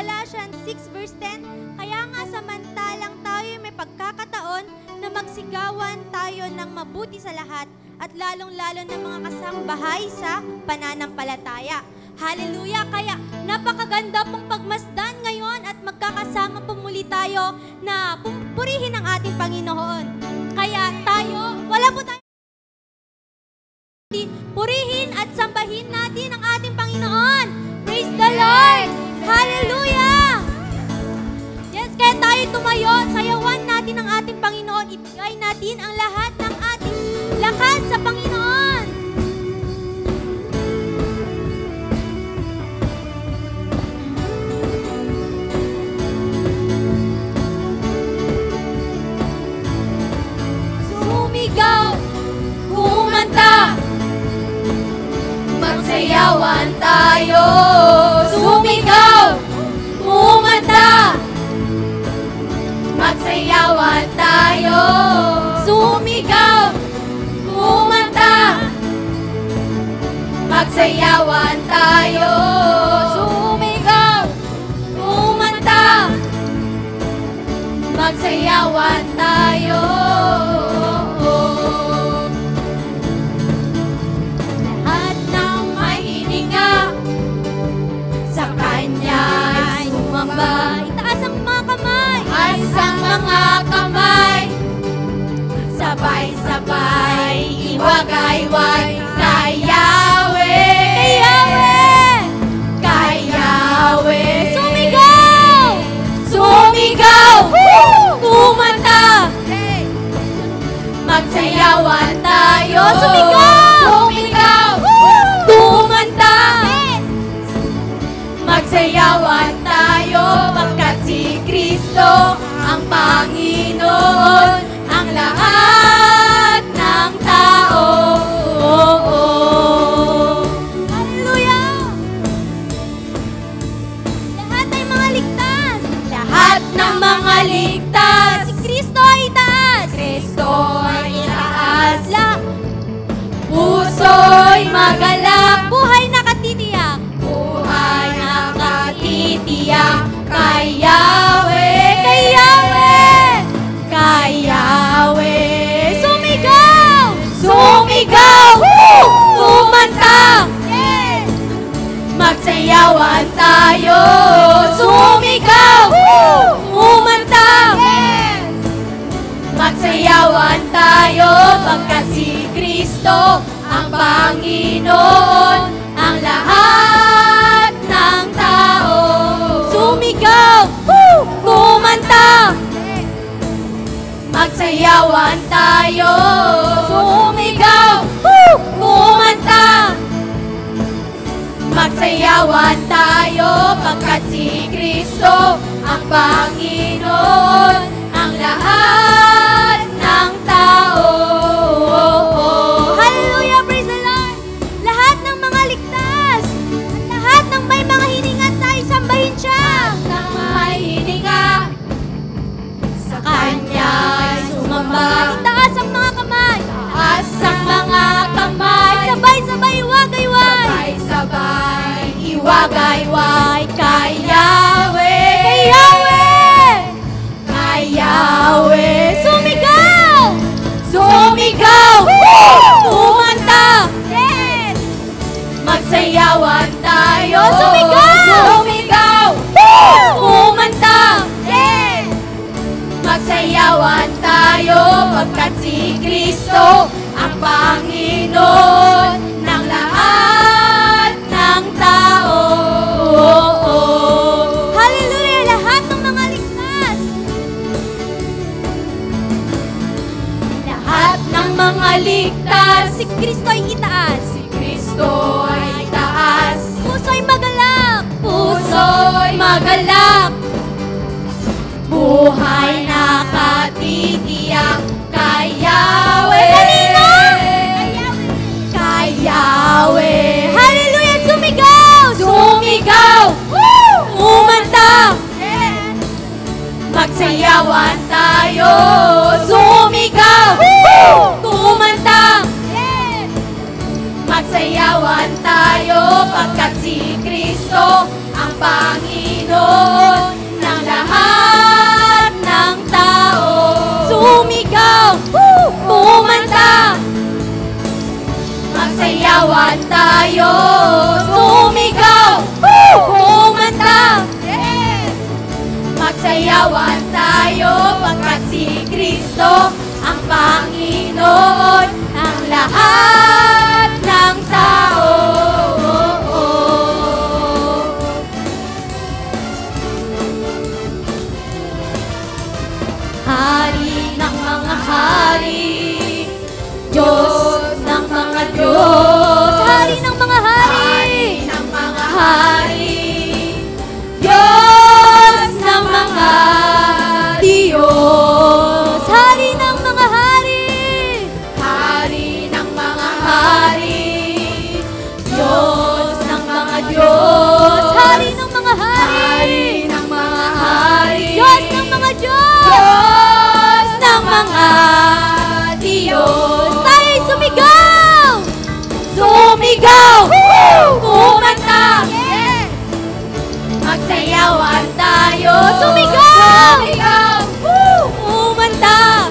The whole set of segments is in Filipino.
Galatians 6 verse 10, kaya nga samantalang tayo may pagkakataon na magsigawan tayo ng mabuti sa lahat at lalong-lalo ng mga kasambahay sa pananampalataya. Hallelujah! Kaya napakaganda pong pagmasdan ngayon at magkakasama po muli tayo na purihin ang ating Panginoon. Kaya tayo, wala po tayo, purihin at sambahin natin ang ating Panginoon. Praise the Lord! Hallelujah! Yes, kaya tayo tumayo, sayawan natin ang ating Panginoon, ibigay natin ang lahat ng ating lakas sa Panginoon. Sumigaw, kumanta, magsayawan tayo. Sumigaw, kumanta, magsayawan tayo. Sumigaw, kumanta, magsayawan tayo. Sumigaw, kumanta, magsayawan tayo. Lahat ng may hininga sa Kanya ay sumamba. Itaas ang mga kamay. Itaas ang mga kamay. Sabay-sabay, iwagayway kay Yahweh. Kay Yahweh. Kay Yahweh. Sumigaw. Sumigaw. Kumanta. Magsayawan tayo. Sumigaw. Sumigaw. Kumanta. Magsayawan tayo pagkat si Kristo ang Panginoon, ang lahat ng tao. Hallelujah! Lahat ay mga ligtas. Lahat ng mga ligtas. Si Kristo ay itaas. Kristo ay itaas. Puso'y magalak. Buhay nakatitiyak. Buhay nakatitiyak. Kay Yahweh. Kay Yahweh. Kay Yahweh. Sumigaw. Sumigaw. Kumanta. Yes. Magsayawan tayo. Sumigaw. Kumanta. Yes. Magsayawan tayo pagkat si Kristo ang Panginoon, ang lahat ng tao. Sumigaw, kumanta, magsayawan tayo. Sumigaw, kumanta, magsayawan tayo pagkat si Kristo ang Panginoon, ang lahat ng tao. Hallelujah! Praise the Lord! Lahat ng mga ligtas, lahat ng may mga hininga tayo, sambahin siya. Lahat ng may hininga sa Kanya ay sumamba. Itaas ang mga kamay. Itaas ang mga kamay. Sabay-sabay, iwagayway. Sabay-sabay, iwagayway kay Yahweh. Kay Yahweh. Kay Yahweh. Sumigaw. Sumigaw. Kumanta. Yes. Magsayawan tayo. Sumigaw. Sumigaw. Kumanta. Yes. Magsayawan tayo pagkat si Kristo ang Panginoon ng lahat ng tao. Hallelujah! Lahat ng mga ligtas. Lahat ng mga ligtas. Si Kristo ay itaas. Si Kristo ay itaas. Puso'y magalak. Puso'y magalak. Buhay nakatitiyak kay Yahweh. Kay Yahweh. Hallelujah! Sumigaw! Sumigaw! Kumanta! Magsayawan tayo! Sumigaw! Kumanta! Magsayawan tayo pagkat si Kristo ang Panginoon. Panginoon ng lahat ng tao. Sumigaw, kumanta, magsayawan tayo. Sumigaw, kumanta, magsayawan tayo, pagkat si Kristo ang Panginoon ng lahat ng tao. Hari ng mga hari, Diyos ng mga Diyos. Hari ng mga hari, ng mga hari, Diyos ng mga Diyos. Hari ng mga hari, hari ng mga hari, Diyos ng mga Diyos. Hari ng mga hari, ng mga hari, Diyos ng mga Diyos, ng mga Diyos. Tayo'y sumigaw! Sumigaw! Kumanta! Magsayawan tayo! Sumigaw! Kumanta!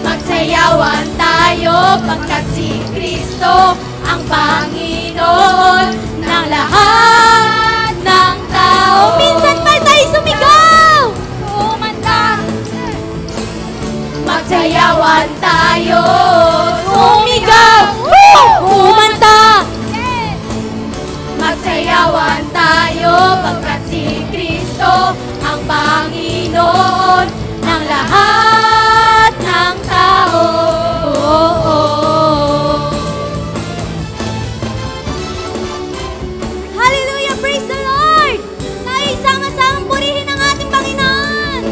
Magsayawan tayo, pagkat si Kristo ang Panginoon ng lahat ng tao. Minsan pa tayo sumigaw! Kumanta! Magsayawan tayo! Sumigaw! Kumanta! Magsayawan tayo, pagkat si Kristo ang Panginoon ng lahat ng tao. Hallelujah! Praise the Lord! Tayo sama-samang purihin ang ating Panginoon!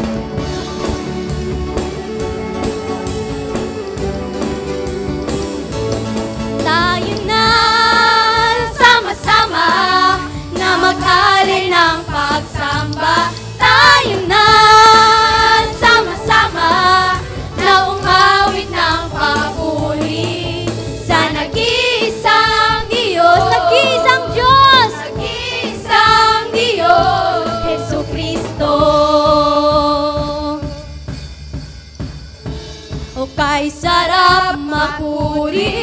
Tayo na sama-sama na mag-alay ng pagsamba. Tayo na sama-sama na umawit ng papuri sa nag-iisang Diyos, nag-iisang Diyos, nag-iisang Diyos, Jesucristo. O kay sarap mapuri,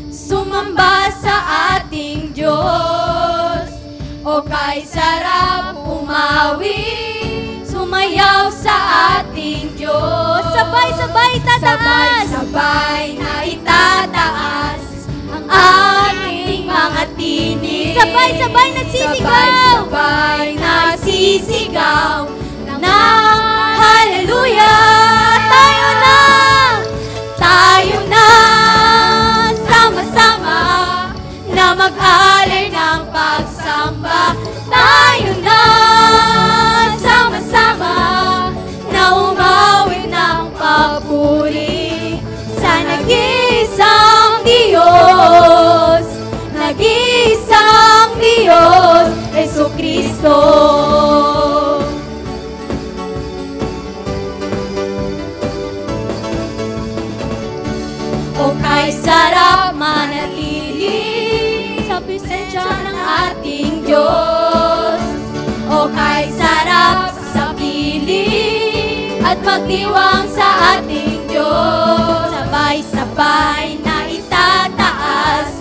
sumamba sa ating Diyos. O kay sarap umawi, sumayaw sa ating Diyos. Sabay-sabay tataas, sabay-sabay na itataas ang ating mga tinig. Sabay-sabay nagsisigaw, sabay-sabay nagsisigaw ng hallelujah. Tayo na, sama-sama na mag-alay ng pagsamba. Tayo na, sama-sama na umawit ng papuri sa nag-iisang Diyos, nag-iisang Diyos, Jesucristo. O kay sarap manatili sa presensya ng ating Diyos. O kay sarap sa piling at magdiwang sa ating Diyos. Sabay-sabay na itataas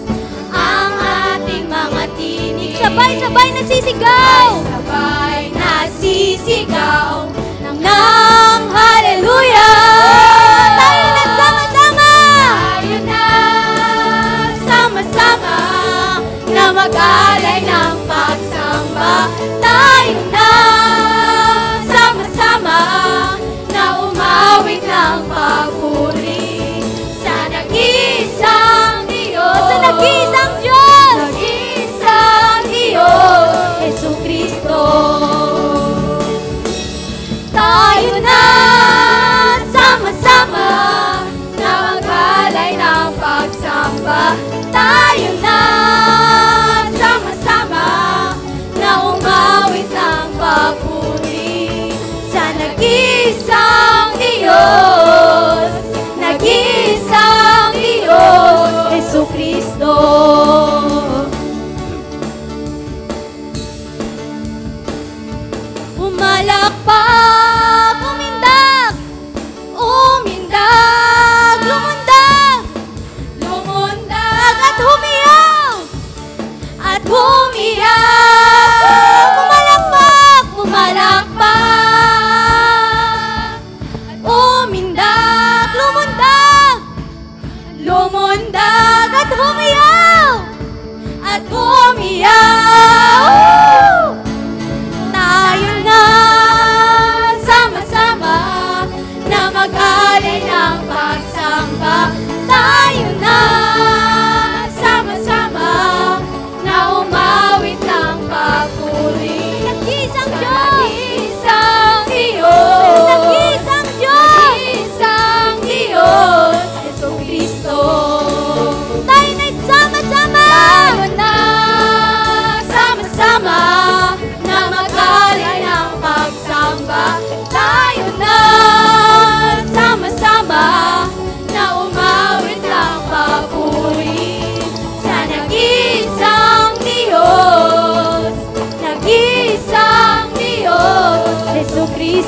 ang ating mga tinig. Sabay-sabay nasisigaw, sabay nasisigaw ng hallelujah. Tayo nagsama-sama, tayo na sama-sama na mag-alay ng pagsamba. Tayo na sama-sama na umawit ng papuri sa nag-iisang Diyos, sa nag-iisang Diyos, nag-iisang Diyos, Jesucristo. Tayo na sama-sama na mag-alay ng pagsamba. Tayo na sama-sama na umawit ng papuri sa nag-iisang Diyos, nag-iisang Diyos, Jesucristo.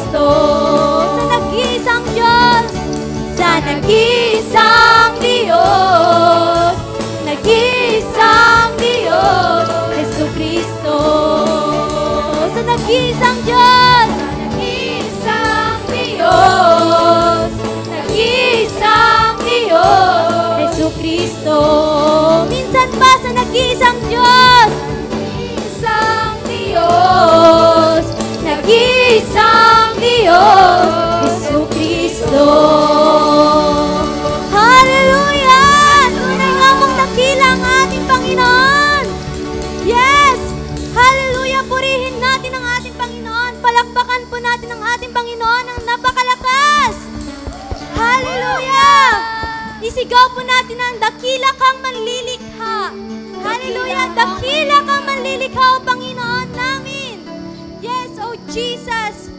Kristo. Sa nag-iisang Diyos, sa nag-iisang Diyos, nag-iisang Diyos, Jesu Kristo. Sa nag-iisang Diyos, nag-iisang Diyos, nag-iisang Diyos, Jesu Kristo. Minsan pa sa nag-iisang Diyos, nag-iisang Diyos, nag-iisang Diyos, Jesu Kristo. Hallelujah! Tunay nga mong dakila ang ating Panginoon. Yes! Hallelujah! Purihin natin ang ating Panginoon. Palakpakan po natin ang ating Panginoon ng napakalakas. Hallelujah! Isigaw po natin ang dakila kang manlilikha. Hallelujah! Dakila kang manlilikha, O Panginoon namin. Yes, O Jesus.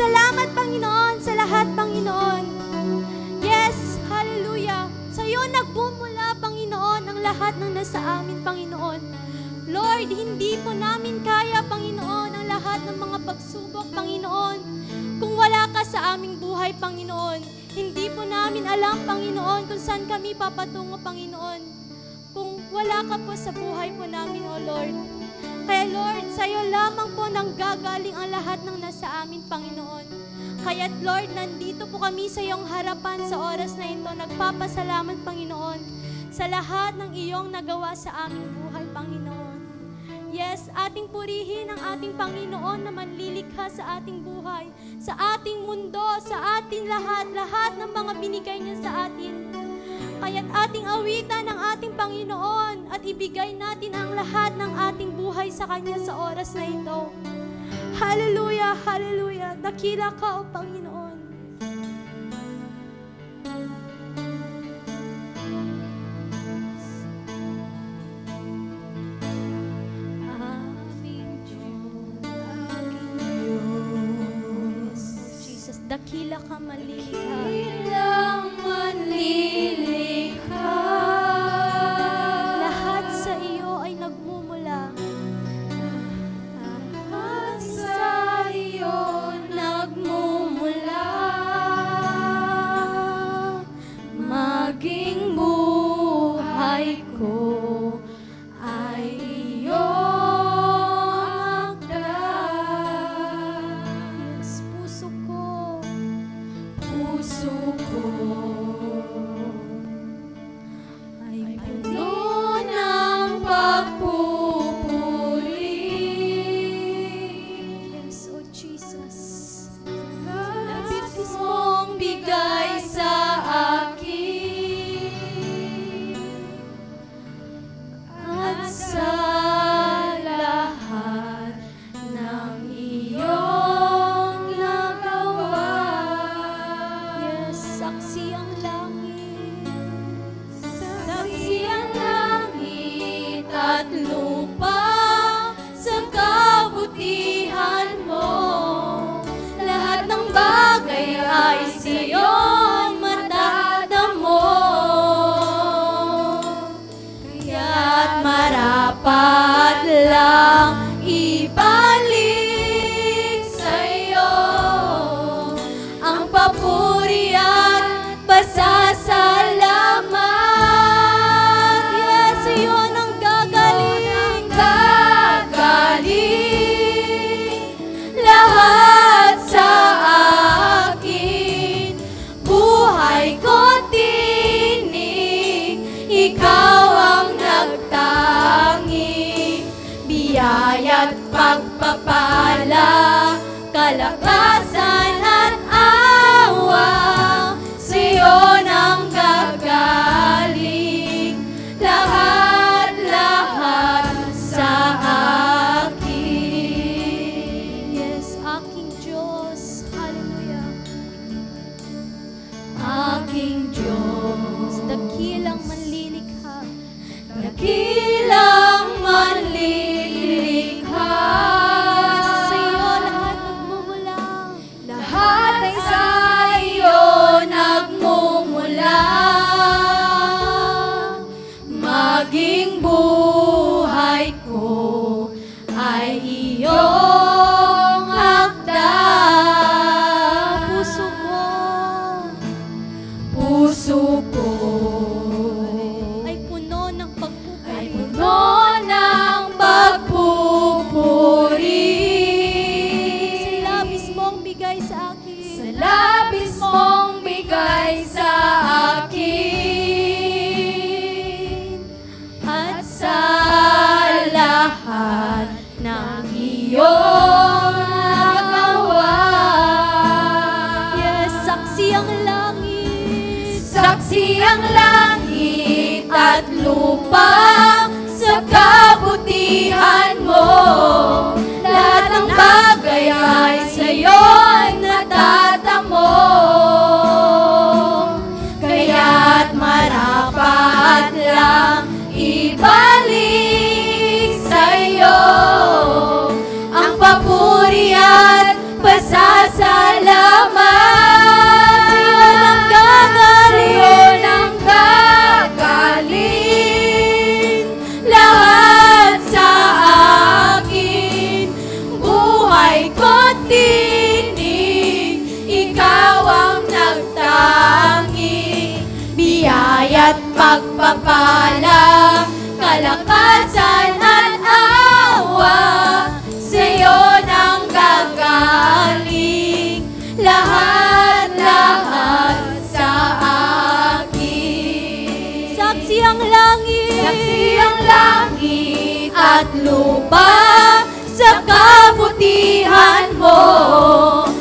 Salamat, Panginoon, sa lahat, Panginoon. Yes, hallelujah. Sa iyo nagbumula, Panginoon, ang lahat ng nasa amin, Panginoon. Lord, hindi po namin kaya, Panginoon, ang lahat ng mga pagsubok, Panginoon. Kung wala ka sa aming buhay, Panginoon, hindi po namin alam, Panginoon, kung saan kami papatungo, Panginoon. Kung wala ka po sa buhay po namin, O Lord. Kaya Lord, sa iyo lamang po nang gagaling ang lahat ng nasa amin, Panginoon. Kaya't Lord, nandito po kami sa iyong harapan sa oras na ito. Nagpapasalamat, Panginoon, sa lahat ng iyong nagawa sa aming buhay, Panginoon. Yes, ating purihin ang ating Panginoon na manlilikha sa ating buhay, sa ating mundo, sa ating lahat ng mga binigay niya sa atin. Kaya't ating awitan ang ating Panginoon at ibigay natin ang lahat ng ating buhay sa Kanya sa oras na ito. Hallelujah, hallelujah. Dakila ka, O Panginoon. Aming Diyos, Jesus, dakila ka manlilikha. Dakilang manlilikha. Lahat sa iyo ay nagmumula. Lahat sa iyo nagmumula. Maging buhay ko ay iyong akda. Yes, puso ko ay puno ng pagpupuri. Yes, O Jesus. Labis mong bigay sa akin at sa lahat ng iyong nagawa. Yes, saksi ang langit, saksi ang langit at lupa sa kabutihan mo. Lahat ng bagay ay sa iyong matadamo. Kaya't marapat lang ibalik sa iyo ang papuri at pasasalamat. Yes, iyon ang gagaling, lahat sa akin. Buhay ko tinig, ikaw ang nagtangi. Biyaya't pagpapala, kalakasan at awa, sa'yo nang gagaling. Lahat sa akin. Yes, aking Diyos. Hallelujah. Aking Diyos, dakilang manlilikha. Dakilang manlilikha. Sa iyo lahat nagmumula. Lahat ay sa iyo nagmumula. Maging buhay ko ay iyong akda. sa labis mong bigay sa akin, at sa lahat ng iyong nagawa. Yes, saksi ang langit. Saksi ang langit at lupa sa kabutihan mo. Lahat ng bagay ay sa'yo'y natatamo. Kaya't marapat lang ibalik sa'yo ang papuri at pasasalamat. Sa'yo nang gagaling lahat sa akin. Buhay ko't tinig, ikaw ang nagtangi. Biyaya't pagpapala, kalakasan at awa, sa'yo nang gagaling lahat-lahat sa akin. Saksi ang langit. Saksi ang langit at lupa sa kabutihan mo.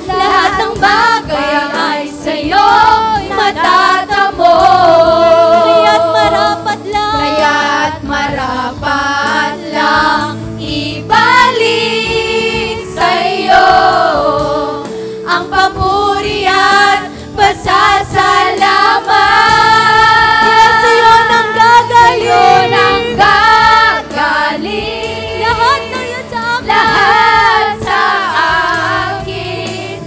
Lahat ng bagay ay sa'yo'y matatamo. Kaya't marapat lang. Kaya't marapat lang ibalik sa'yo ang papuri at pasasalamat. Sa'yo nang gagaling. Sa'yo nang gagaling Lahat na yan sa akin. lahat sa akin.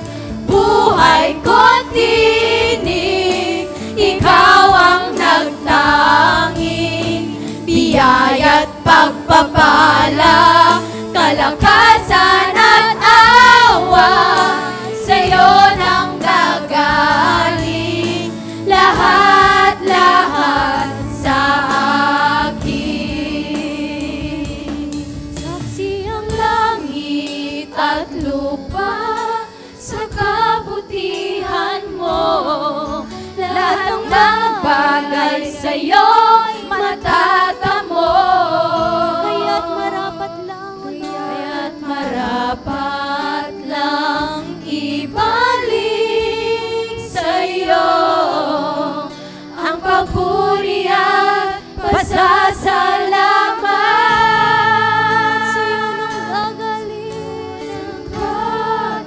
Buhay ko't tinig, ikaw ang nagtanging. Biyaya't pagpapala, kalakasan at awa, sa'yo nang gagaling lahat-lahat sa akin. Saksi ang langit at lupa sa kabutihan mo. Lahat ng mga bagay sa'yo'y matatamo. Kaya't marapat lang. Kaya't marapat lang ibalik sa'yo ang papuri at pasasalamat. Sa'yo nang gagaling.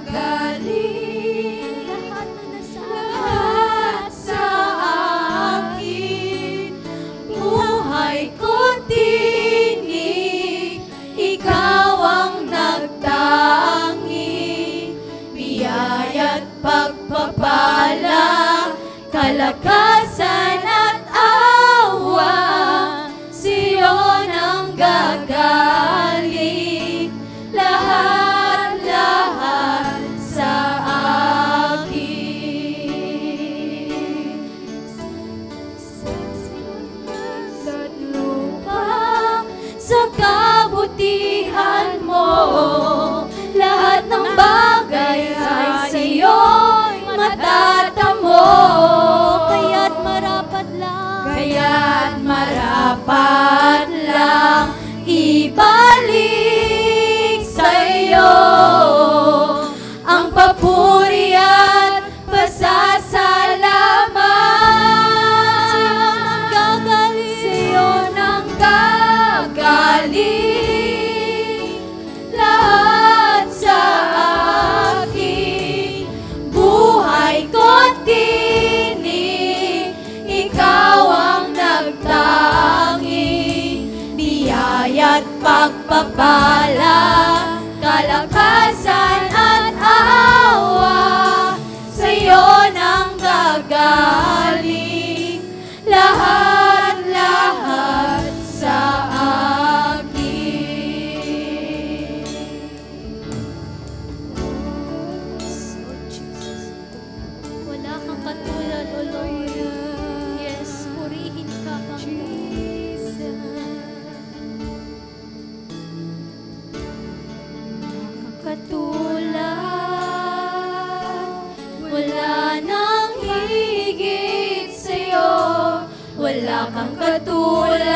Gagaling Lahat na nasa lahat sa akin. Buhay ko't tinig, ikaw ang nagtangi. Biyaya't pagpapala, kalakasan at awa, sa'yo nang gagaling lahat-lahat sa akin. Sa lupa, sa kabutihan mo, lahat ng bagay ay sa'yo'y matatamo. Kaya't marapat lang. Kaya't marapat lang ibalik sa'yo ang papuri at pasasalamat. Sa'yo nang gagaling lahat sa akin. Buhay ko't tinig, ikaw ang nagtangi. Biyaya't pagpapala, kalakasan at awa, sa'yo nang gagaling lahat-lahat sa akin. Oh, Jesus. Wala kang katulad, O Lord. Yes, purihin ka, Panginoon. Katulad Wala nang higit sa'yo, wala kang katulad.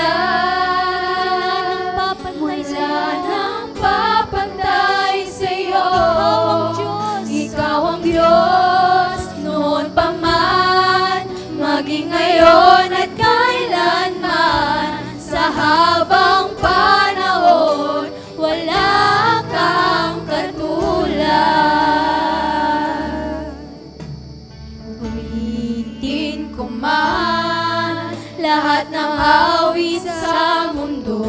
Wala nang papantay sa'yo. Ikaw ang Diyos, noon pa man, maging ngayon at kailanman. Sa habang panahon, wala kang katulad. Ulitin ko man lahat ng awit sa mundo,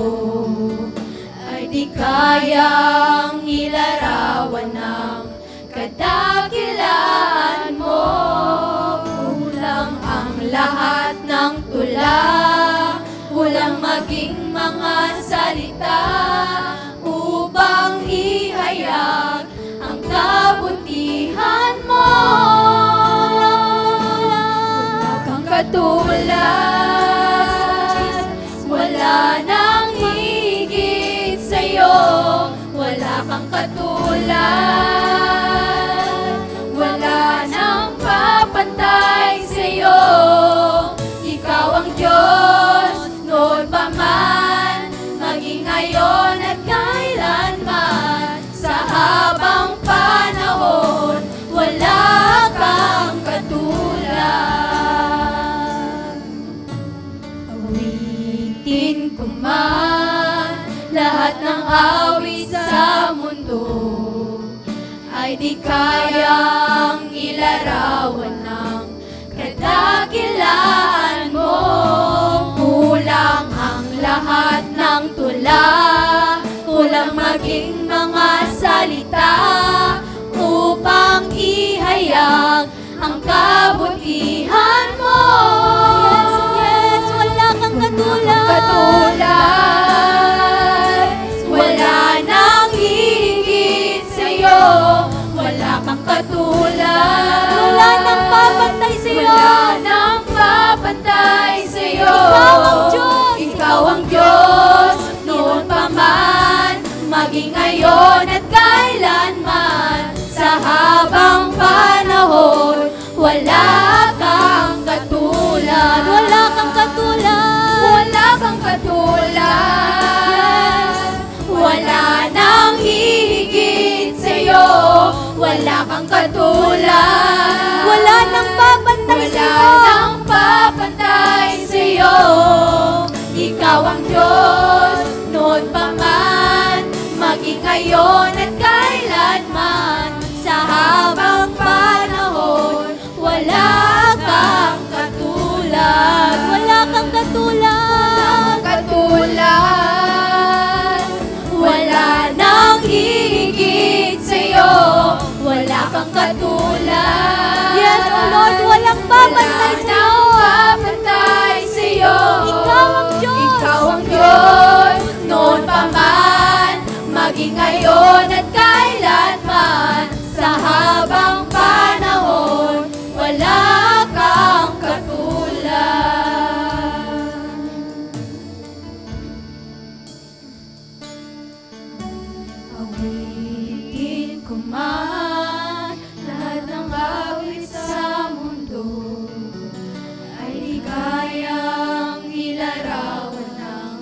ay di kayang ilarawan ng kadakilaan mo. Kulang ang lahat ng tula, kulang maging mga salita upang ihayag ang kabutihan mo. Wala kang katulad, wala nang higit sa'yo, wala kang katulad, wala nang papantay sa'yo. Ikaw ang Diyos, noon pa man, maging ngayon at kailanman. Sa habang panahon, wala kang katulad. Awitin ko man lahat ng awit sa mundo, ay di kayang ilarawan ng kadakilaan mo. Kulang ang lahat ng tula, kulang maging mga salita upang ihayag ang kabutihan mo. Yes, yes, wala kang katulad. Wala nang higit sa'yo, wala kang katulad. Wala nang papantay sa'yo. Wala nang papantay sa'yo. Ikaw ang Diyos. Ikaw ang Diyos, noon pa man, maging ngayon at kailanman. Sa habang panahon, wala kang katulad. Wala kang katulad. Wala kang katulad. Wala nang higit sa'yo, wala kang katulad. Wala nang papantay Wala sa'yo. nang papantay sa'yo. Ikaw ang Diyos, noon pa man, maging ngayon at kailanman. Sa habang panahon, wala kang katulad. Wala kang katulad. Katulad, wala nang higit sa'yo, wala kang katulad. Yes, O Lord, walang papantay Wala sa'yo. nang papantay sa'yo. Ikaw ang Diyos. Ikaw ang Diyos, noon pa man, maging ngayon at kailanman. Sa habang panahon, wala kang katulad. Awitin ko man lahat ng awit sa mundo, ay di kayang ilarawan ng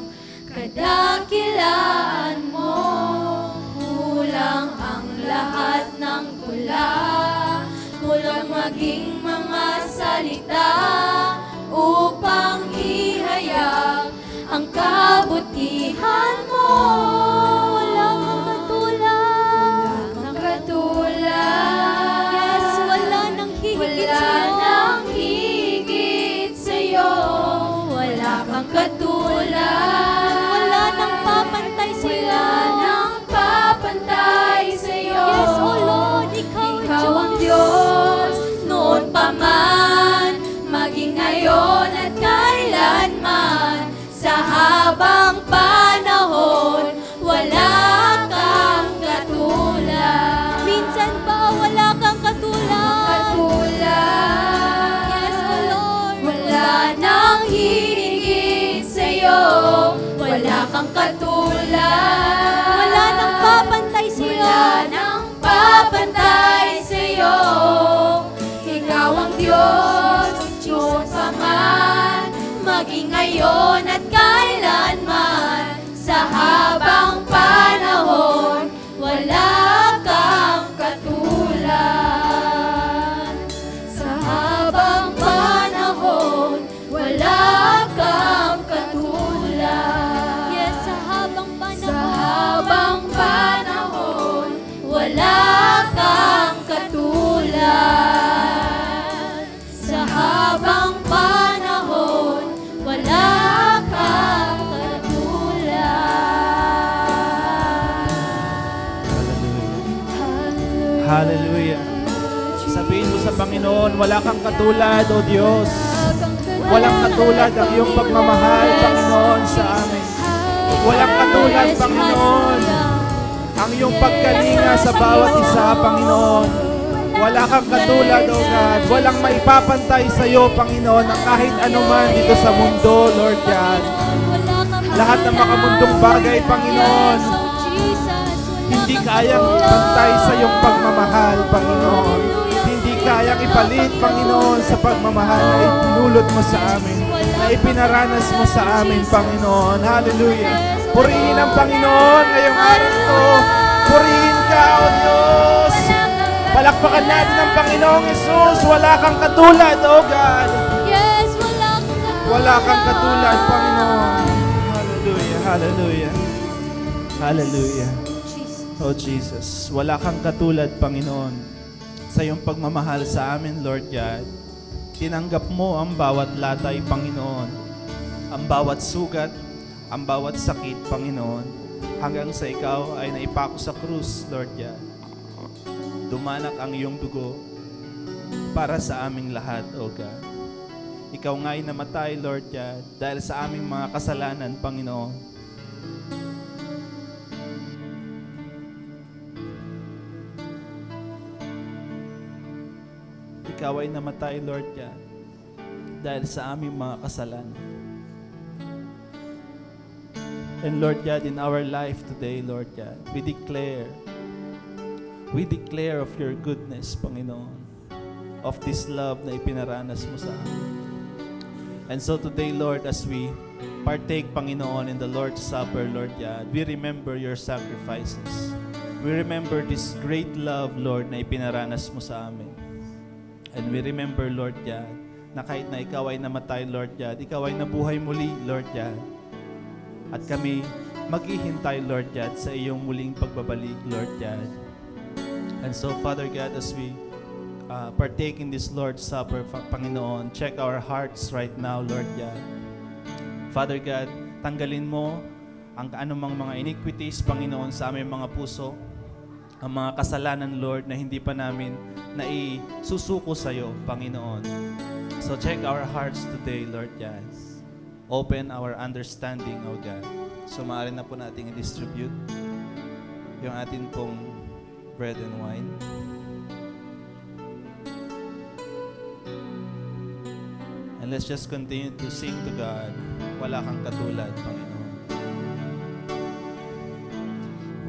kadakilaan mo. Kulang ang lahat ng tula, kulang maging mga salita upang ihayag ang kabutihan mo. Wala kang katulad. Wala kang katulad. Yes, wala nang higit Wala sa'yo. nang higit sa'yo. Wala kang katulad. Wala nang papantay sa'yo. Wala nang papantay sa'yo. Yes, O Lord, ikaw ang Diyos, noon pa man, maging ngayon at kailanman. Sa habang panahon, wala kang katulad. Minsan ba wala kang katulad? Katulad. Yes, O Lord. Wala nang higit sa'yo, wala kang katulad. Wala nang papantay sa'yo. Wala nang papantay sa'yo. maging ngayon at kailanman. Sa habang panahon, wala kang katulad. Sa habang panahon, wala kang katulad. Yes, sa habang Sa panahon. habang panahon, wala kang katulad. Sa habang panahon, wala kang katulad. Hallelujah. Sabihin mo sa Panginoon, wala kang katulad, O Diyos. Walang katulad ang iyong pagmamahal, Panginoon, sa amin. Walang katulad, Panginoon, ang iyong pagkalinga sa bawat isa, Panginoon. Wala kang katulad, O God. Walang maipapantay sa iyo, Panginoon, na kahit anuman dito sa mundo, Lord God. Lahat ng makamundong bagay, Panginoon, hindi kayang ipantay sa iyong pagmamahal, Panginoon. Hindi kayang ipalit, Panginoon, sa pagmamahal na inulot mo sa amin, na ipinaranas mo sa amin, Panginoon. Hallelujah. Purihin ang Panginoon ngayong araw ito. Purihin ka, O Diyos. Palakpakan natin ang Panginoong Jesus. Wala kang katulad, O God. Yes, wala kang katulad. Wala kang katulad, Panginoon. Hallelujah, hallelujah. Hallelujah. Oh Jesus, wala kang katulad, Panginoon, sa iyong pagmamahal sa amin, Lord God. Tinanggap mo ang bawat latay, Panginoon, ang bawat sugat, ang bawat sakit, Panginoon, hanggang sa ikaw ay naipako sa krus, Lord God. Dumanak ang iyong dugo para sa aming lahat, O God. Ikaw nga'y namatay, Lord God, dahil sa aming mga kasalanan, Panginoon. Ikaw ay namatay, Lord God, dahil sa aming mga kasalanan. And Lord God, in our life today, Lord God, we declare of your goodness, Panginoon, of this love na ipinaranas mo sa amin. And so today, Lord, as we partake, Panginoon, in the Lord's Supper, Lord God, we remember your sacrifices. We remember this great love, Lord, na ipinaranas mo sa amin. And we remember, Lord God, na kahit na ikaw ay namatay, Lord God, ikaw ay nabuhay muli, Lord God. At kami maghihintay, Lord God, sa iyong muling pagbabalik, Lord God. And so, Father God, as we partake in this Lord's Supper, Panginoon, check our hearts right now, Lord God. Father God, tanggalin mo ang anumang mga iniquities, Panginoon, sa aming mga puso, ang mga kasalanan, Lord, na hindi pa namin naisusuko sa iyo, Panginoon. So check our hearts today, Lord God. Open our understanding, O God. So maaari na po natin i-distribute yung atin pong bread and wine. And let's just continue to sing to God. Wala kang katulad, Panginoon.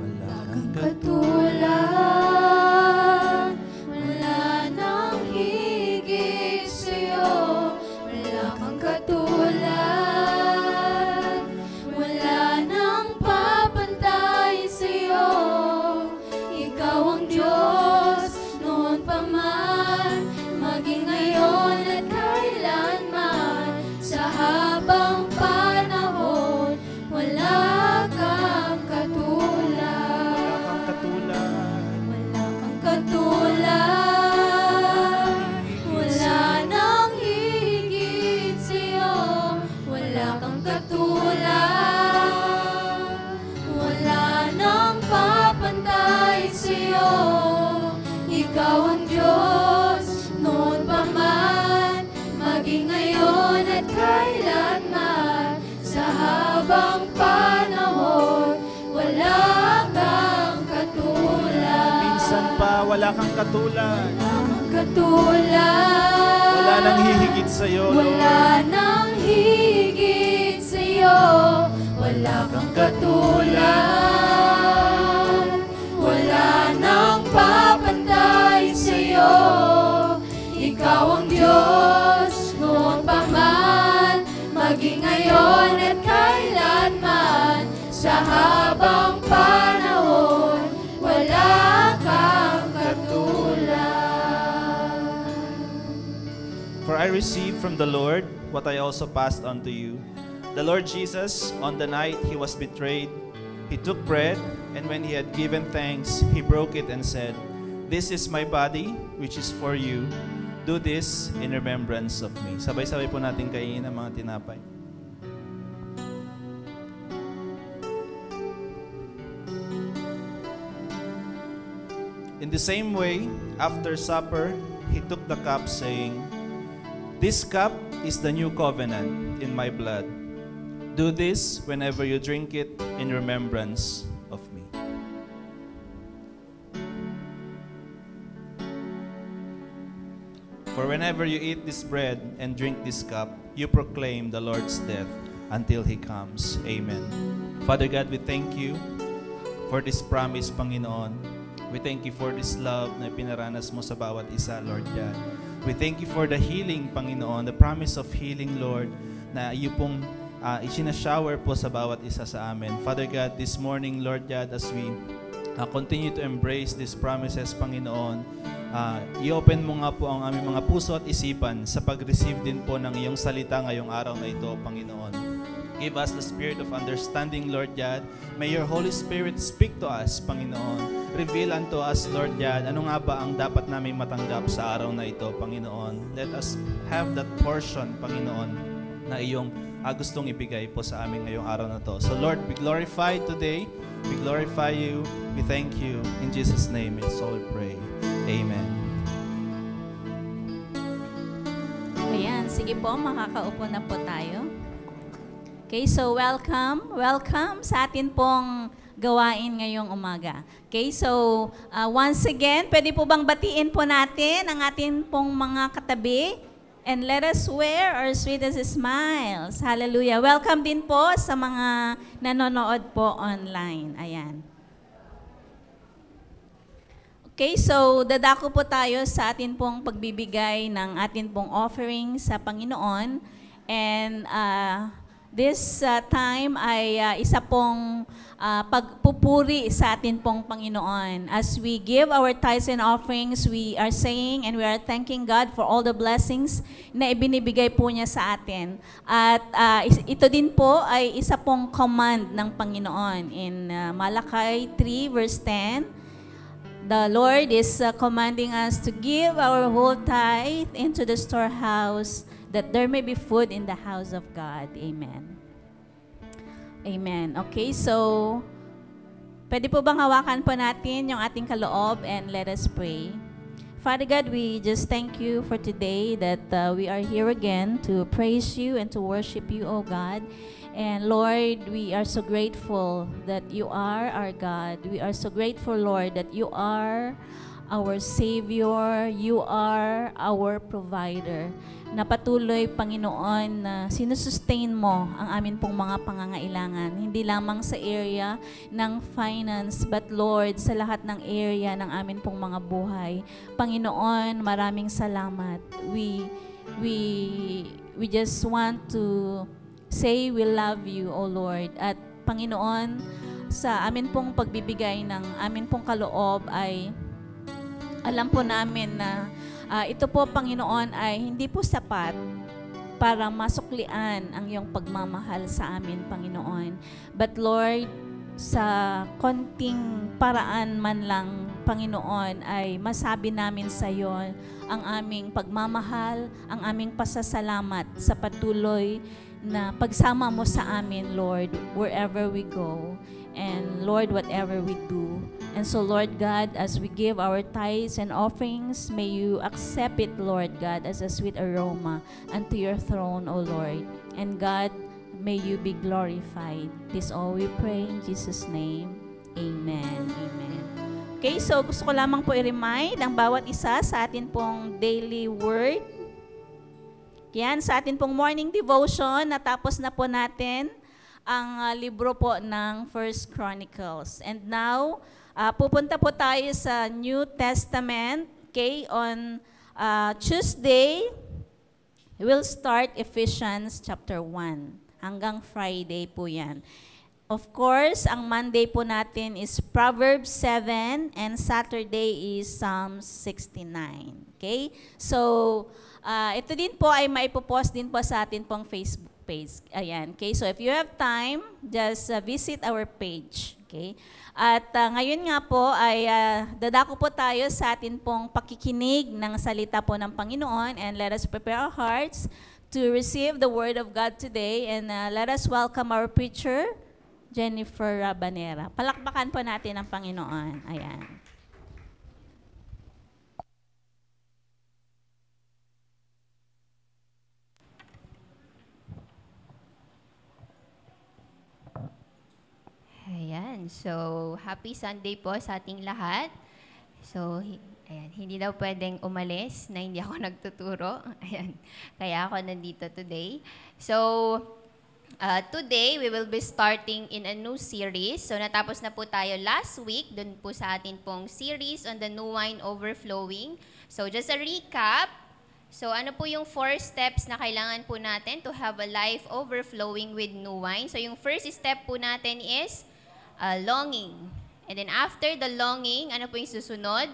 Wala kang Katulad, wala nang higit sa'yo. Wala kang katulad, wala nang papantay sa'yo. Ikaw ang Diyos, noon pa man, maging ngayon at kailanman. Sa habang panahon, wala kang katulad. Wala kang katulad. Wala kang katulad, wala nang higit sa'yo. Wala kang katulad, wala nang papantay sa'yo. Ikaw ang Diyos, noon pa man, maging ngayon at kailanman. Sa habang panahon, wala kang katulad. Minsan pa, wala kang katulad. Wala kang katulad. Wala nang hihigit sa'yo, Lord. Wala nang higit sa'yo. Wala kang katulad. Wala nang papantay sa'yo. Ikaw ang Diyos, noon pa man, maging For I received from the Lord what I also passed on to you. The Lord Jesus, on the night he was betrayed, he took bread, and when he had given thanks, he broke it and said, "This is my body, which is for you. Do this in remembrance of me." Sabay-sabay po natin kainin ang mga tinapay. In the same way, after supper, he took the cup, saying, "This cup is the new covenant in my blood. Do this whenever you drink it in remembrance of me." For whenever you eat this bread and drink this cup, you proclaim the Lord's death until He comes. Amen. Father God, we thank you for this promise, Panginoon. We thank you for this love na pinaranas mo sa bawat isa, Lord God. We thank you for the healing, Panginoon, the promise of healing, Lord, na iyo pong isinashower po sa bawat isa sa amin. Father God, this morning, Lord God, as we continue to embrace these promises, Panginoon, i-open mo nga po ang aming mga puso at isipan sa pag-receive din po ng iyong salita ngayong araw na ito, Panginoon. Give us the spirit of understanding, Lord God. May your Holy Spirit speak to us, Panginoon. Reveal unto us, Lord God, ano nga ba ang dapat namin matanggap sa araw na ito, Panginoon. Let us have that portion, Panginoon, na iyong gustong ibigay po sa amin ngayong araw na to. So Lord, be glorified today. We glorify you. We thank you. In Jesus' name, it's all we pray. Amen. Ayan, sige po, makakaupo na po tayo. Okay, so welcome sa atin pong gawain ngayong umaga. Okay, so once again, pwede po bang batiin po natin ang atin pong mga katabi? And let us wear our sweetest smiles. Hallelujah. Welcome din po sa mga nanonood po online. Ayan. Okay, so dadako po tayo sa atin pong pagbibigay ng atin pong offering sa Panginoon. And this time ay isa pong pagpupuri sa atin pong Panginoon. As we give our tithes and offerings, we are saying and we are thanking God for all the blessings na ibinibigay po niya sa atin. At ito din po ay isa pong command ng Panginoon. In Malakay 3 verse 10, the Lord is commanding us to give our whole tithe into the storehouse, that there may be food in the house of God. Amen. Amen. Okay, so pwede po bang hawakan po natin yung ating kaloob and let us pray. Father God, we just thank you for today that we are here again to praise you and to worship you, O God. And Lord, we are so grateful that you are our God. We are so grateful, Lord, that you are our Savior. You are our provider. Na patuloy, Panginoon, na sinusustain mo ang amin pong mga pangangailangan. Hindi lamang sa area ng finance, but Lord, sa lahat ng area ng amin pong mga buhay. Panginoon, maraming salamat. We just want to say we love you, O Lord. At Panginoon, sa amin pong pagbibigay ng amin pong kaloob ay alam po namin na ito po, Panginoon, ay hindi po sapat para masuklian ang iyong pagmamahal sa amin, Panginoon. But Lord, sa konting paraan man lang, Panginoon, ay masabi namin sa iyo ang aming pagmamahal, ang aming pasasalamat sa patuloy na pagsama mo sa amin, Lord, wherever we go. And Lord, whatever we do. And so, Lord God, as we give our tithes and offerings, may you accept it, Lord God, as a sweet aroma unto your throne, O Lord. And God, may you be glorified. This all we pray in Jesus' name. Amen. Amen. Okay, so gusto ko lamang po i-remind ang bawat isa sa atin pong daily word. Yan, sa atin pong morning devotion, natapos na po natin ang libro po ng First Chronicles. And now, pupunta po tayo sa New Testament. Okay, on Tuesday, we'll start Ephesians chapter 1. Hanggang Friday po yan. of course, ang Monday po natin is Proverbs 7 and Saturday is Psalm 69. Okay? So, ito din po ay maipopost din po sa atin pong Facebook page. Ayan. Okay? So, if you have time, just visit our page. Okay? At ngayon nga po ay dadako po tayo sa atin pong pakikinig ng salita po ng Panginoon, and let us prepare our hearts to receive the Word of God today, and let us welcome our preacher, Jennifer Rabanera. Palakpakan po natin ang Panginoon. Ayan. Ayan. So, happy Sunday po sa ating lahat. So, ayan, hindi daw pwedeng umalis na hindi ako nagtuturo. Ayan. Kaya ako nandito today. So, today we will be starting in a new series. So, natapos na po tayo last week dun po sa atin pong series on the new wine overflowing. So, just a recap. So, ano po yung 4 steps na kailangan po natin to have a life overflowing with new wine? So, yung first step po natin is longing. And then after the longing, ano po yung susunod?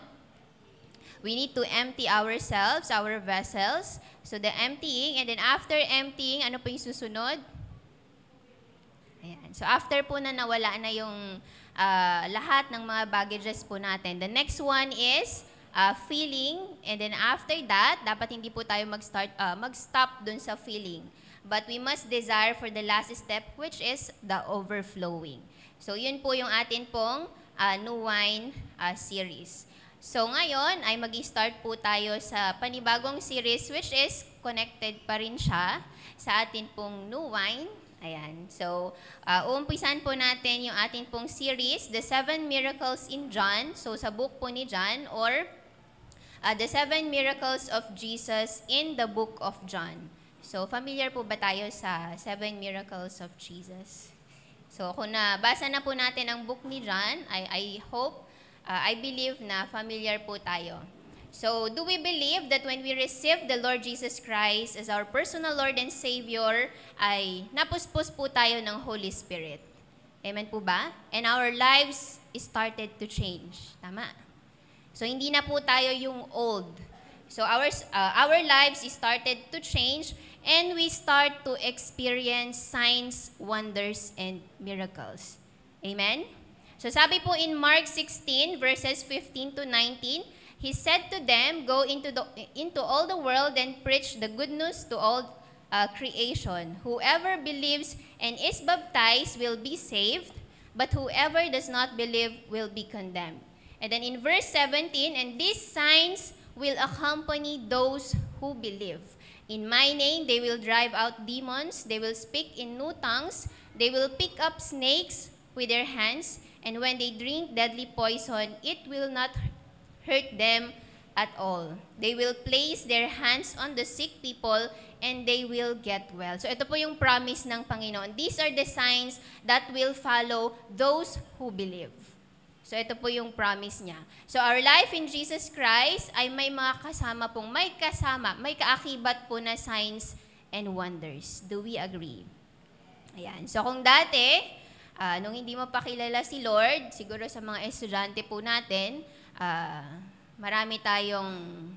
We need to empty ourselves, our vessels. So the emptying, and then after emptying, ano po yung susunod? Ayan. So after po na nawala na yung lahat ng mga baggages po natin, the next one is feeling. And then after that, dapat hindi po tayo mag-stop dun sa feeling. But we must desire for the last step, which is the overflowing. So, yun po yung atin pong new wine series. So, ngayon ay mag-start po tayo sa panibagong series, which is connected pa rin siya sa atin pong new wine. Ayan. So, uumpisan po natin yung atin pong series, The 7 Miracles in John. So, sa book po ni John, or The 7 Miracles of Jesus in the book of John. So, familiar po ba tayo sa 7 Miracles of Jesus? So, kung nabasa na po natin ang book ni John, I hope, I believe na familiar po tayo. So, do we believe that when we receive the Lord Jesus Christ as our personal Lord and Savior, ay napuspos po tayo ng Holy Spirit? Amen po ba? And our lives started to change. Tama? So, hindi na po tayo yung old. So, our lives started to change, and we start to experience signs, wonders, and miracles. Amen? So sabi po in Mark 16, verses 15 to 19, He said to them, Go into all the world and preach the good news to all creation. Whoever believes and is baptized will be saved, but whoever does not believe will be condemned. And then in verse 17, And these signs will accompany those who believe. In my name, they will drive out demons, they will speak in new tongues, they will pick up snakes with their hands, and when they drink deadly poison, it will not hurt them at all. They will place their hands on the sick people, and they will get well. So ito po yung promise ng Panginoon. These are the signs that will follow those who believe. So ito po yung promise niya. So our life in Jesus Christ ay may mga kasama pong, may kaakibat po na signs and wonders. Do we agree? Ayan. So kung dati, nung hindi mo pa kilala si Lord, siguro sa mga estudyante po natin, marami tayong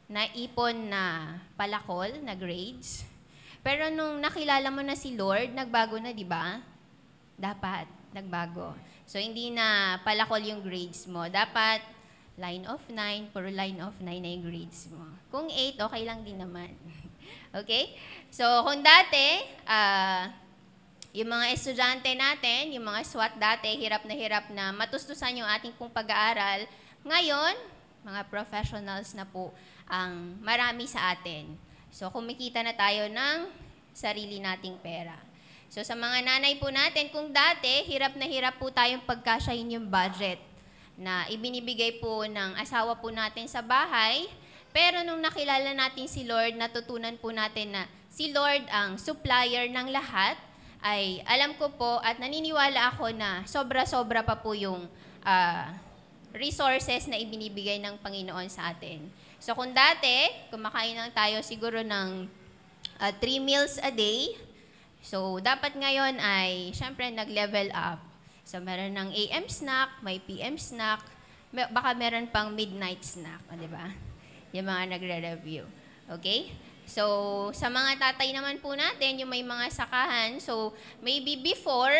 naipon na palakol, na grades. Pero nung nakilala mo na si Lord, nagbago na, di ba? Dapat, nagbago. So, hindi na palakol yung grades mo. Dapat, line of 9, puro line of 9 na yung grades mo. Kung 8, okay lang din naman. Okay? So, kung dati, yung mga estudyante natin, yung mga SWAT dati, hirap na matustusan yung ating pong pag-aaral. Ngayon, mga professionals na po ang marami sa atin. So, kumikita na tayo ng sarili nating pera. So sa mga nanay po natin, kung dati, hirap na hirap po tayong pagkasyahin yung budget na ibinibigay po ng asawa po natin sa bahay, pero nung nakilala natin si Lord, natutunan po natin na si Lord ang supplier ng lahat, ay alam ko po at naniniwala ako na sobra-sobra pa po yung resources na ibinibigay ng Panginoon sa atin. So kung dati, kumakain lang tayo siguro ng 3 meals a day, So, dapat ngayon ay, syempre, nag-level up. So, meron ng AM snack, may PM snack, baka meron pang midnight snack, di ba? Yung mga nagre-review. Okay? So, sa mga tatay naman po natin, yung may mga sakahan, so, maybe before,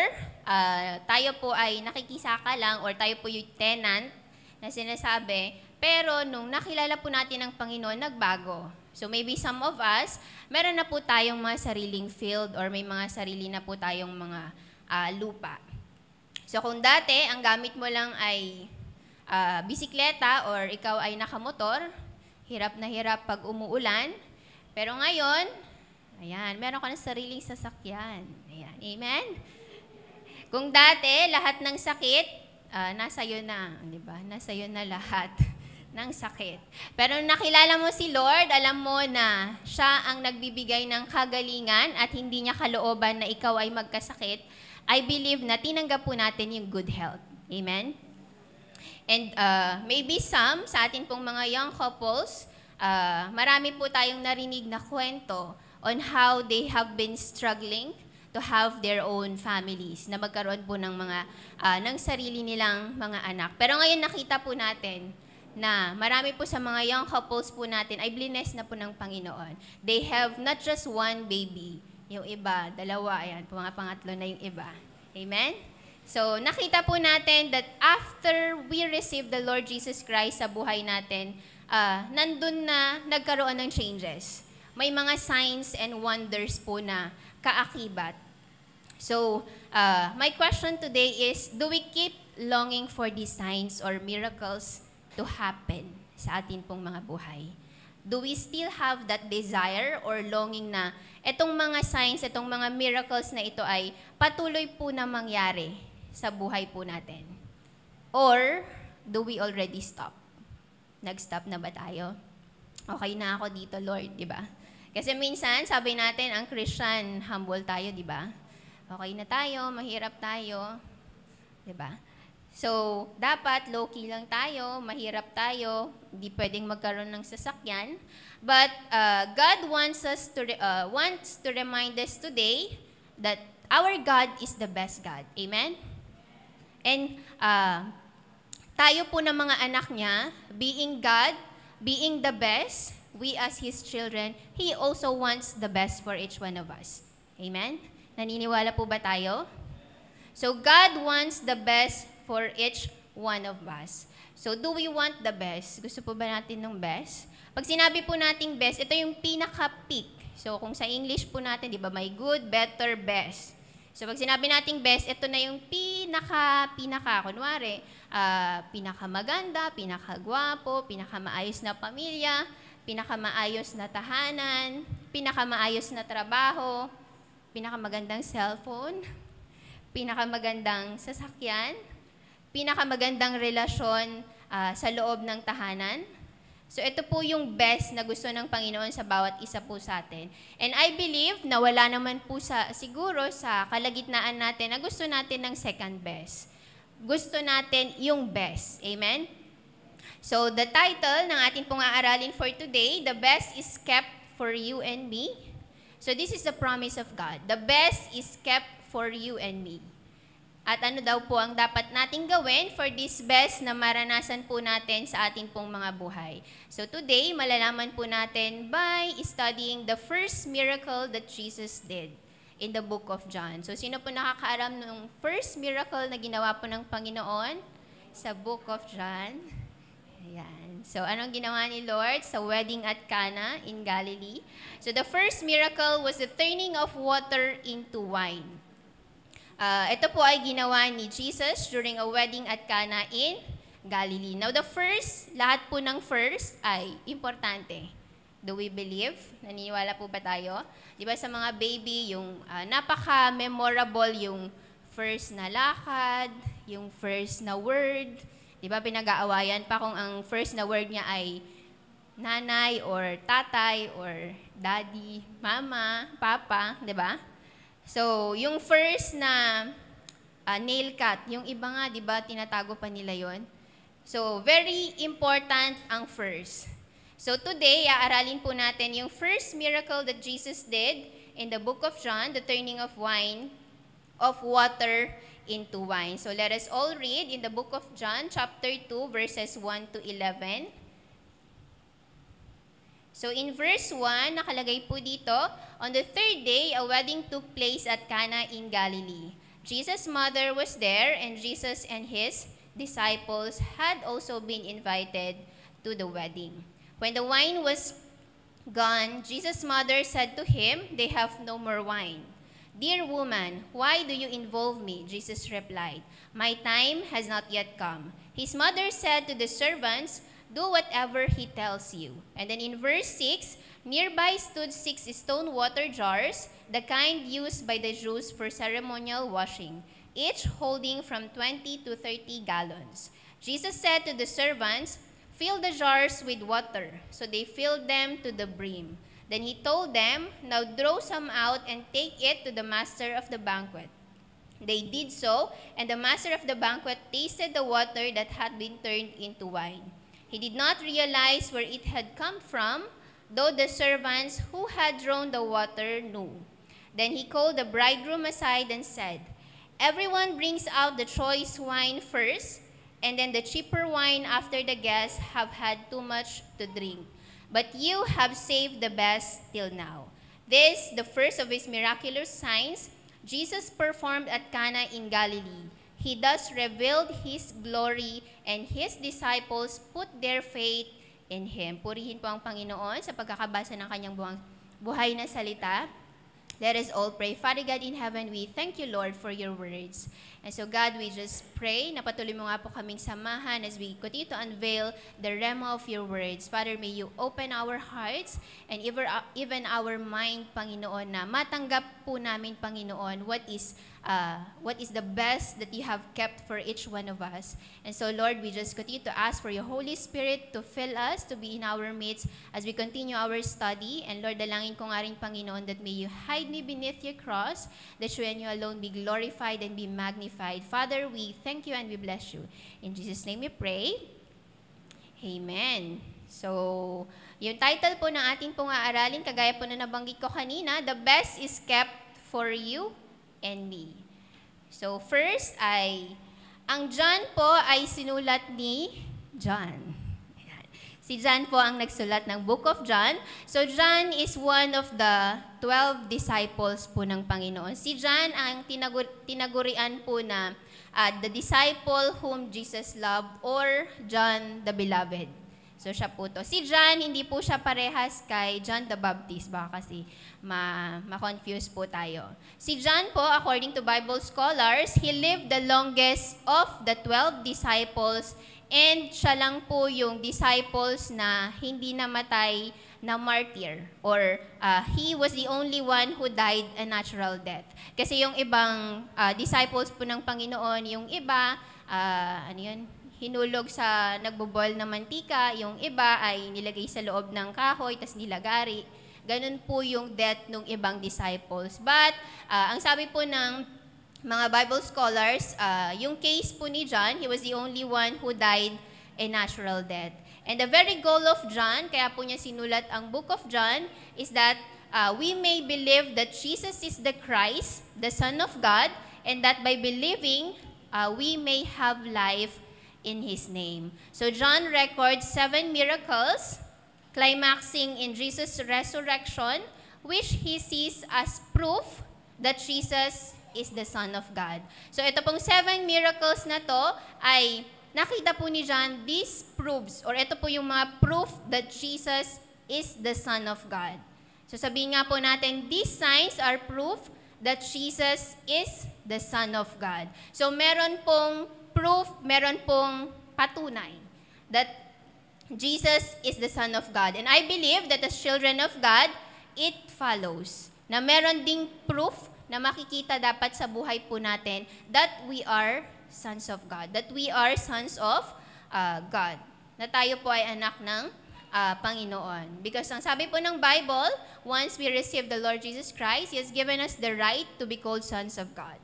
tayo po ay nakikisaka lang or tayo po yung tenant na sinasabi, pero nung nakilala po natin ang Panginoon, nagbago. So, maybe some of us, meron na po tayong mga sariling field or may mga sarili na po tayong mga lupa. So, kung dati, ang gamit mo lang ay bisikleta or ikaw ay nakamotor, hirap na hirap pag umuulan. Pero ngayon, ayan, meron ka ng sariling sasakyan. Ayan, amen? Kung dati, lahat ng sakit, nasa iyo na, di ba? Nasa iyo na lahat ng sakit. Pero nung nakilala mo si Lord, alam mo na siya ang nagbibigay ng kagalingan at hindi niya kalooban na ikaw ay magkasakit. I believe na tinanggap po natin yung good health. Amen? And maybe some, sa atin pong mga young couples, marami po tayong narinig na kwento on how they have been struggling to have their own families, na magkaroon po ng mga, ng sarili nilang mga anak. Pero ngayon nakita po natin na marami po sa mga young couples po natin ay blessed na po ng Panginoon. They have not just one baby, yung iba, dalawa, ayan, mga pangatlo na yung iba. Amen? So, nakita po natin that after we receive the Lord Jesus Christ sa buhay natin, nandun na nagkaroon ng changes. May mga signs and wonders po na kaakibat. So, my question today is, do we keep longing for these signs or miracles to happen sa atin pong mga buhay? Do we still have that desire or longing na itong mga signs, itong mga miracles na ito ay patuloy po na mangyari sa buhay po natin? Or do we already stop? Nag-stop na ba tayo? Okay na ako dito, Lord, di ba? Kasi minsan, sabi natin, ang Christian, humble tayo, di ba? Okay na tayo, mahirap tayo, di ba? So, dapat low-key lang tayo, mahirap tayo, hindi pwedeng magkaroon ng sasakyan. But God wants to remind us today that our God is the best God. Amen? And tayo po ng mga anak niya, being God, being the best, we as His children, He also wants the best for each one of us. Amen? Naniniwala po ba tayo? So God wants the best for each one of us. So do we want the best? Gusto po ba natin ng best? Pag sinabi po nating best, ito yung pinaka-peak. So kung sa English po natin, di ba, may good, better, best. So pag sinabi nating best, ito na yung pinaka, kunwari, pinakamaganda, pinakagwapo, pinakamaayos na pamilya, pinakamaayos na tahanan, pinakamaayos na trabaho, pinakamagandang cellphone, pinakamagandang sasakyan, pinakamagandang relasyon sa loob ng tahanan. So ito po yung best na gusto ng Panginoon sa bawat isa po sa atin. And I believe na wala naman po siguro sa kalagitnaan natin na gusto natin ng second best. Gusto natin yung best. Amen? So the title ng ating pong aaralin for today, The Best is Kept for You and Me. So this is the promise of God. The best is kept for you and me. At ano daw po ang dapat nating gawin for this best na maranasan po natin sa ating pong mga buhay. So today, malalaman po natin by studying the first miracle that Jesus did in the book of John. So sino po nakakaalam ng first miracle na ginawa po ng Panginoon sa book of John? Ayan. So anong ginawa ni Lord sa wedding at Cana in Galilee? So the first miracle was the turning of water into wine. Ito po ay ginawa ni Jesus during a wedding at Cana in Galilee. Now, the first, lahat po ng first ay importante. Do we believe? Naniniwala po ba tayo? Di ba sa mga baby, yung napaka-memorable yung first na lakad, yung first na word. Di ba pinag-aawayan pa kung ang first na word niya ay nanay or tatay or daddy, mama, papa, di ba? So, yung first na nail cut, yung iba nga, di ba, tinatago pa nila yon. So, very important ang first. So, today, aaralin po natin yung first miracle that Jesus did, in the book of John, the turning of water into wine. So let us all read in the book of John, chapter 2, verses 1 to 11. So in verse 1, nakalagay po dito, on the third day, a wedding took place at Cana in Galilee. Jesus' mother was there, and Jesus and his disciples had also been invited to the wedding. When the wine was gone, Jesus' mother said to him, "They have no more wine." "Dear woman, why do you involve me?" Jesus replied, "My time has not yet come." His mother said to the servants, "Do whatever he tells you." And then in verse 6, nearby stood 6 stone water jars, the kind used by the Jews for ceremonial washing, each holding from 20 to 30 gallons. Jesus said to the servants, "Fill the jars with water." So they filled them to the brim. Then he told them, "Now draw some out and take it to the master of the banquet." They did so, and the master of the banquet tasted the water that had been turned into wine. He did not realize where it had come from, though the servants who had drawn the water knew. Then he called the bridegroom aside and said, "Everyone brings out the choice wine first, and then the cheaper wine after the guests have had too much to drink. But you have saved the best till now." This, the first of his miraculous signs, Jesus performed at Cana in Galilee. He thus revealed his glory, and his disciples put their faith in him. Purihin po ang Panginoon sa pagkakabasa ng kanyang buhay na salita. Let us all pray. Father God in heaven, we thank you, Lord, for your words. And so God, we just pray na patuloy mo nga po kaming samahan as we continue to unveil the rema of your words. Father, may you open our hearts and even our mind, Panginoon, na matanggap po namin, Panginoon, what is the best that you have kept for each one of us. And so, Lord, we just continue to ask for your Holy Spirit to fill us, to be in our midst as we continue our study. And Lord, dalangin ko nga rin, Panginoon, that may you hide me beneath your cross, that you and you alone be glorified and be magnified. Father, we thank you and we bless you. In Jesus' name we pray. Amen. So, yung title po ng ating pong aaralin, kagaya po na nabanggit ko kanina, The Best is Kept for You and Me. So, first ang John po ay sinulat ni John. Si John po ang nagsulat ng Book of John. So, John is one of the 12 disciples po ng Panginoon. Si John ang tinagurian po na the disciple whom Jesus loved, or John the Beloved. So, siya po to. Si John, hindi po siya parehas kay John the Baptist. Baka kasi ma-confuse po tayo. Si John po, according to Bible scholars, he lived the longest of the 12 disciples, and siya lang po yung disciples na hindi namatay na martyr, or he was the only one who died a natural death. Kasi yung ibang disciples po ng Panginoon, yung iba, hinulog sa nagbobol na mantika, yung iba ay nilagay sa loob ng kahoy, tas nilagari. Ganun po yung death ng ibang disciples. But, ang sabi po ng mga Bible scholars, yung case po ni John, he was the only one who died a natural death. And the very goal of John, kaya po niya sinulat ang Book of John, is that we may believe that Jesus is the Christ, the Son of God, and that by believing, we may have life in His name. So John records 7 miracles, climaxing in Jesus' resurrection, which he sees as proof that Jesus is the Son of God. So ito pong 7 miracles na to ay nakita po ni John, this proves, or ito po yung mga proof that Jesus is the Son of God. So sabihin nga po natin, these signs are proof that Jesus is the Son of God. So meron pong proof, meron pong patunay that Jesus is the Son of God. And I believe that as children of God, it follows na meron ding proof na makikita dapat sa buhay po natin that we are sons of God, that we are sons of God, na tayo po ay anak ng Panginoon. Because ang sabi po ng Bible, once we receive the Lord Jesus Christ, He has given us the right to be called sons of God.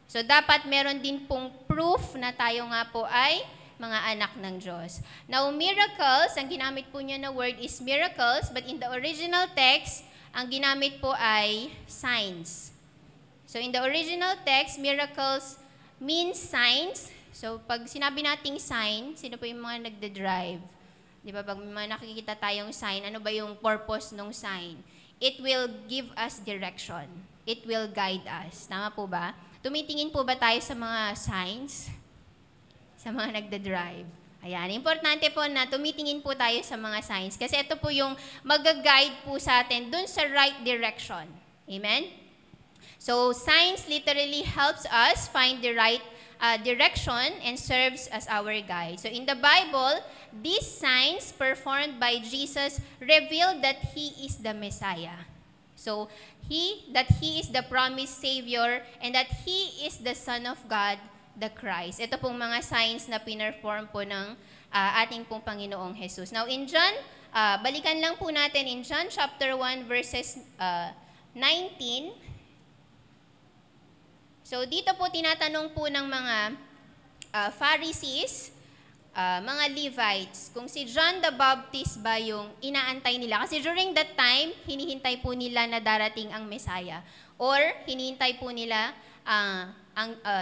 So dapat meron din pong proof na tayo nga po ay mga anak ng Diyos. Now, miracles, ang ginamit po niya na word is miracles, but in the original text, ang ginamit po ay signs. So in the original text, miracles means signs. So pag sinabi nating sign, sino po yung mga nagde-drive? Di ba, pag may nakikita tayong sign, ano ba yung purpose ng sign? It will give us direction. It will guide us. Tama po ba? Tumitingin po ba tayo sa mga signs? Sa mga nagde-drive? Ayan, importante po na tumitingin po tayo sa mga signs kasi ito po yung mag-guide po sa atin dun sa right direction. Amen? So, signs literally helps us find the right direction and serves as our guide. So, in the Bible, these signs performed by Jesus reveal that He is the Messiah. So, that He is the promised Savior and that He is the Son of God, the Christ. Ito pong mga signs na pinerform po ng ating pong Panginoong Jesus. Now, in John, balikan lang po natin in John chapter 1 verses 19. So, dito po tinatanong po ng mga Pharisees, mga Levites, kung si John the Baptist ba yung inaantay nila. Kasi during that time, hinihintay po nila na darating ang Messiah. Or hinihintay po nila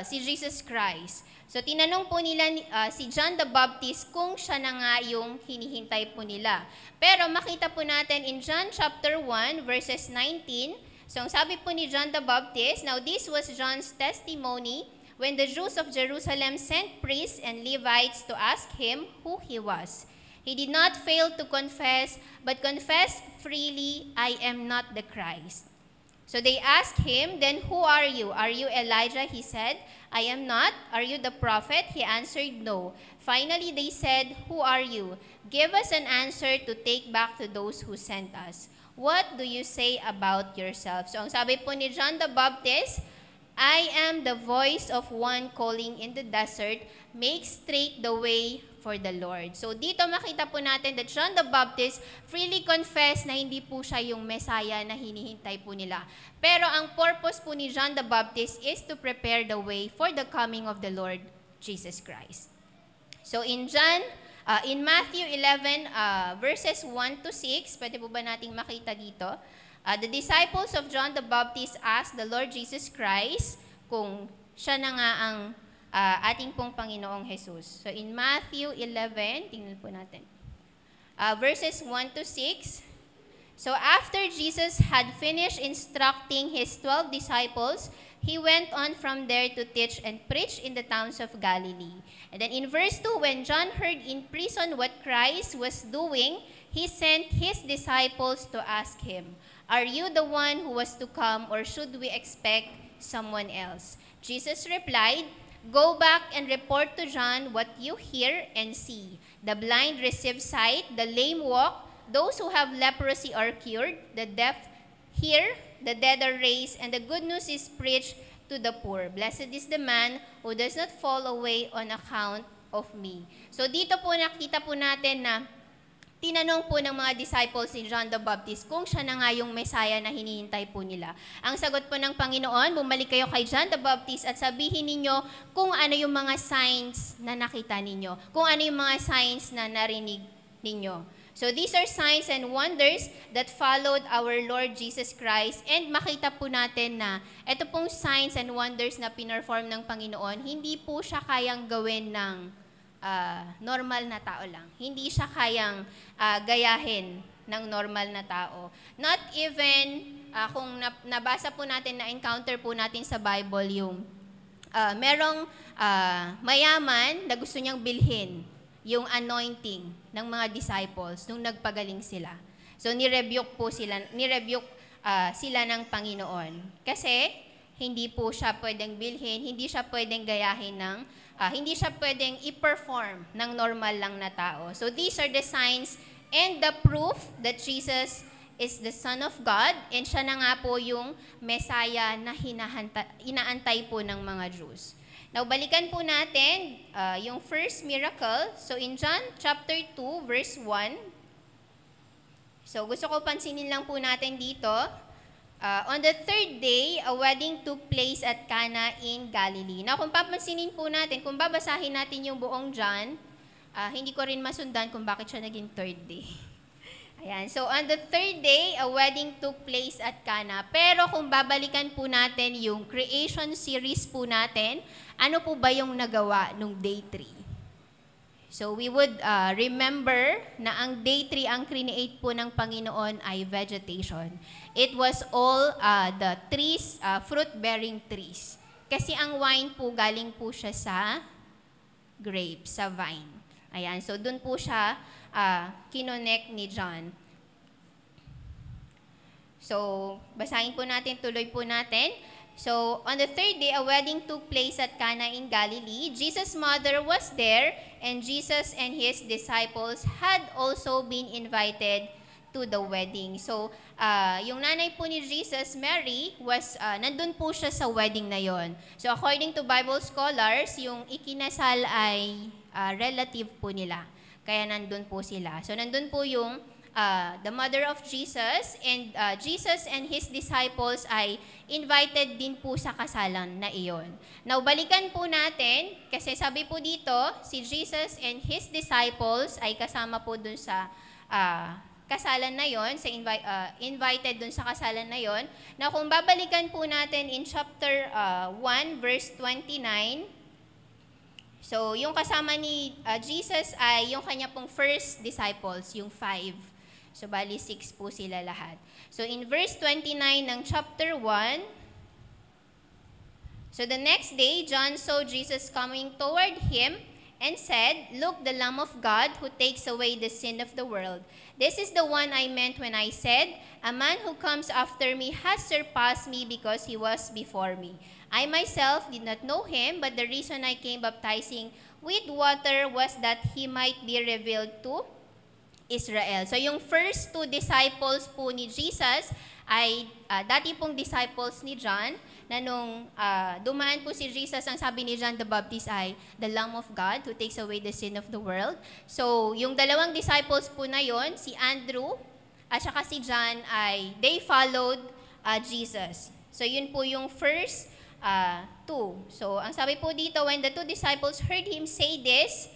si Jesus Christ. So, tinanong po nila si John the Baptist kung siya na nga yung hinihintay po nila. Pero makita po natin in John chapter 1 verses 19, so ang sabi po ni John the Baptist, now this was John's testimony when the Jews of Jerusalem sent priests and Levites to ask him who he was. He did not fail to confess, but confessed freely, I am not the Christ. So they asked him, then who are you? Are you Elijah? He said, I am not. Are you the prophet? He answered, no. Finally, they said, who are you? Give us an answer to take back to those who sent us. What do you say about yourself? So ang sabi po ni John the Baptist, I am the voice of one calling in the desert, make straight the way for the Lord. So dito makita po natin that John the Baptist freely confessed na hindi po siya yung Messiah na hinihintay po nila. Pero ang purpose po ni John the Baptist is to prepare the way for the coming of the Lord Jesus Christ. So in Matthew 11 verses 1 to 6, pwede po ba nating makita dito? The disciples of John the Baptist asked the Lord Jesus Christ kung siya na nga ang ating pong Panginoong Jesus. So in Matthew 11, tingnan po natin. Verses 1 to 6. So after Jesus had finished instructing his 12 disciples, he went on from there to teach and preach in the towns of Galilee. And then in verse 2, when John heard in prison what Christ was doing, he sent his disciples to ask him, are you the one who was to come, or should we expect someone else? Jesus replied, go back and report to John what you hear and see. The blind receive sight, the lame walk, those who have leprosy are cured, the deaf hear, the dead are raised, and the good news is preached to the poor. Blessed is the man who does not fall away on account of me. So dito po nakita po natin na tinanong po ng mga disciples ni John the Baptist kung siya na nga yung Messiah na hinihintay po nila. Ang sagot po ng Panginoon, bumalik kayo kay John the Baptist at sabihin ninyo kung ano yung mga signs na nakita ninyo, kung ano yung mga signs na narinig ninyo. So these are signs and wonders that followed our Lord Jesus Christ, and makita po natin na ito pong signs and wonders na pinerform ng Panginoon, hindi po siya kayang gawin ng normal na tao lang. Hindi siya kayang gayahin ng normal na tao. Not even kung nabasa po natin, na-encounter po natin sa Bible yung merong mayaman na gusto niyang bilhin yung anointing ng mga disciples nung nagpagaling sila. So nirebuke sila ng Panginoon. Kasi hindi po siya pwedeng bilhin, hindi siya pwedeng gayahin ng hindi siya pwedeng i-perform ng normal lang na tao. So these are the signs and the proof that Jesus is the Son of God, and siya na nga po yung Messiah na inaantay po ng mga Jews. Now, balikan po natin yung first miracle. So in John chapter 2, verse 1. So gusto ko pansinin lang po natin dito. On the third day, a wedding took place at Cana in Galilee. Now, kung papansinin po natin, kung babasahin natin yung buong John, hindi ko rin masundan kung bakit siya naging third day. Ayan. So, on the third day, a wedding took place at Cana. Pero kung babalikan po natin yung creation series po natin, ano po ba yung nagawa nung day 3? So, we would remember na ang day 3, ang create po ng Panginoon ay vegetation. It was all the trees, fruit-bearing trees. Kasi ang wine po, galing po siya sa grapes, sa vine. Ayan. So, dun po siya kinonek ni John. So, basahin po natin, tuloy po natin. So, on the third day, a wedding took place at Cana in Galilee. Jesus' mother was there, and Jesus and his disciples had also been invited to the wedding. So, yung nanay po ni Jesus, Mary, nandun po siya sa wedding na yon. So, according to Bible scholars, yung ikinasal ay relative po nila. Kaya nandun po sila. So, nandun po yung the mother of Jesus, and Jesus and his disciples ay invited din po sa kasalan na iyon. Now, balikan po natin, kasi sabi po dito, si Jesus and his disciples ay kasama po dun sa kasalan na yon, sa invited dun sa kasalan na yon. Now, kung babalikan po natin in chapter 1, verse 29, so, yung kasama ni Jesus ay yung kanya pong first disciples, yung 5. So, bali 6 po sila lahat. So, in verse 29 ng chapter 1, so the next day, John saw Jesus coming toward him and said, "Look, the Lamb of God who takes away the sin of the world. This is the one I meant when I said, a man who comes after me has surpassed me because he was before me. I myself did not know him, but the reason I came baptizing with water was that he might be revealed to Israel." So yung first 2 disciples po ni Jesus ay dati pong disciples ni John, na nung dumaan po si Jesus, ang sabi ni John the Baptist ay, "The Lamb of God who takes away the sin of the world." So yung dalawang disciples po na yon, si Andrew at saka si John, ay they followed Jesus. So yun po yung first 2. So ang sabi po dito, when the 2 disciples heard him say this,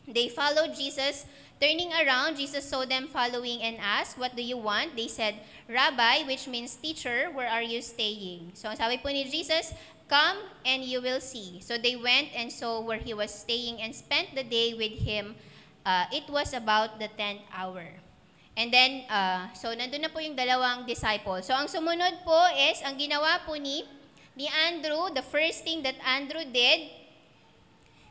they followed Jesus. Turning around, Jesus saw them following and asked, "What do you want?" They said, "Rabbi," which means teacher, "where are you staying?" So ang sabi po ni Jesus, "Come and you will see." So they went and saw where he was staying and spent the day with him. It was about the 10th hour. And then, so nandun na po yung dalawang disciples. So ang sumunod po is, ang ginawa po ni Andrew, the first thing that Andrew did,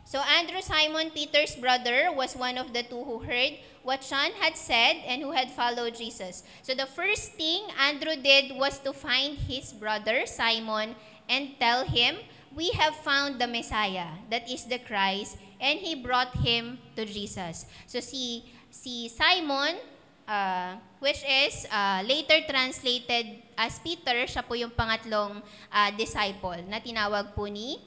so Andrew, Simon Peter's brother, was one of the 2 who heard what John had said and who had followed Jesus. So the first thing Andrew did was to find his brother, Simon, and tell him, "We have found the Messiah, that is the Christ," and he brought him to Jesus. So si Simon, which is later translated as Peter, siya po yung pangatlong disciple na tinawag po ni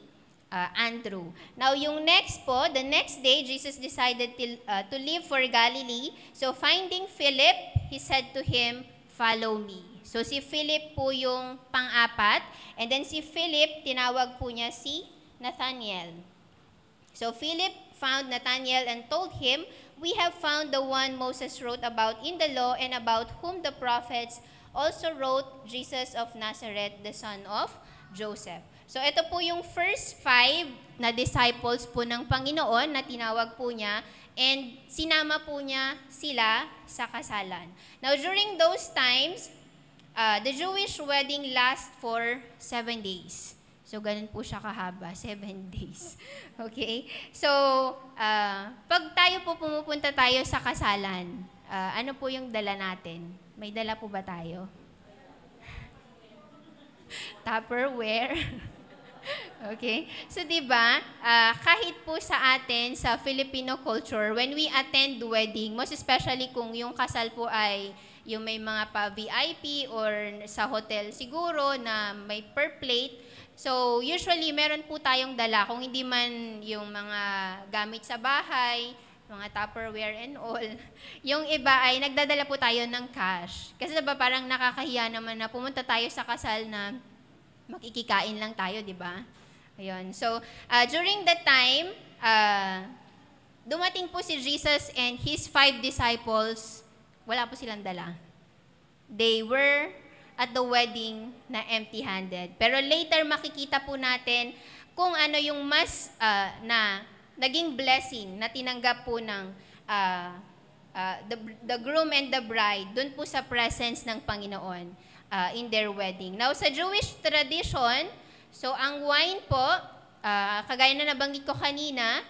Andrew. Now, yung next po, the next day, Jesus decided to leave for Galilee. So, finding Philip, he said to him, "Follow me." So, si Philip po yung pang-apat. And then si Philip, tinawag po niya si Nathanael. So, Philip found Nathanael and told him, "We have found the one Moses wrote about in the law and about whom the prophets also wrote, Jesus of Nazareth, the son of Joseph." So, ito po yung first 5 na disciples po ng Panginoon na tinawag po niya, and sinama po niya sila sa kasalan. Now, during those times, the Jewish wedding lasts for 7 days. So, ganun po siya kahaba, 7 days. Okay? So, pag tayo po pumupunta tayo sa kasalan, ano po yung dala natin? May dala po ba tayo? Tupperware. Okay? So, diba, kahit po sa atin, sa Filipino culture, when we attend wedding, most especially kung yung kasal po ay yung may mga pa-VIP or sa hotel siguro na may per plate, so usually meron po tayong dala, kung hindi man yung mga gamit sa bahay, mga Tupperware and all. Yung iba ay nagdadala po tayo ng cash. Kasi diba parang nakakahiya naman na pumunta tayo sa kasal na makikikain lang tayo, di ba? Ayun. So, during that time, dumating po si Jesus and his 5 disciples wala po silang dala. They were at the wedding na empty-handed. Pero later makikita po natin kung ano yung mas na naging blessing na tinanggap po ng the groom and the bride dun po sa presence ng Panginoon in their wedding. Now, sa Jewish tradition, so ang wine po, kagaya na nabanggit ko kanina,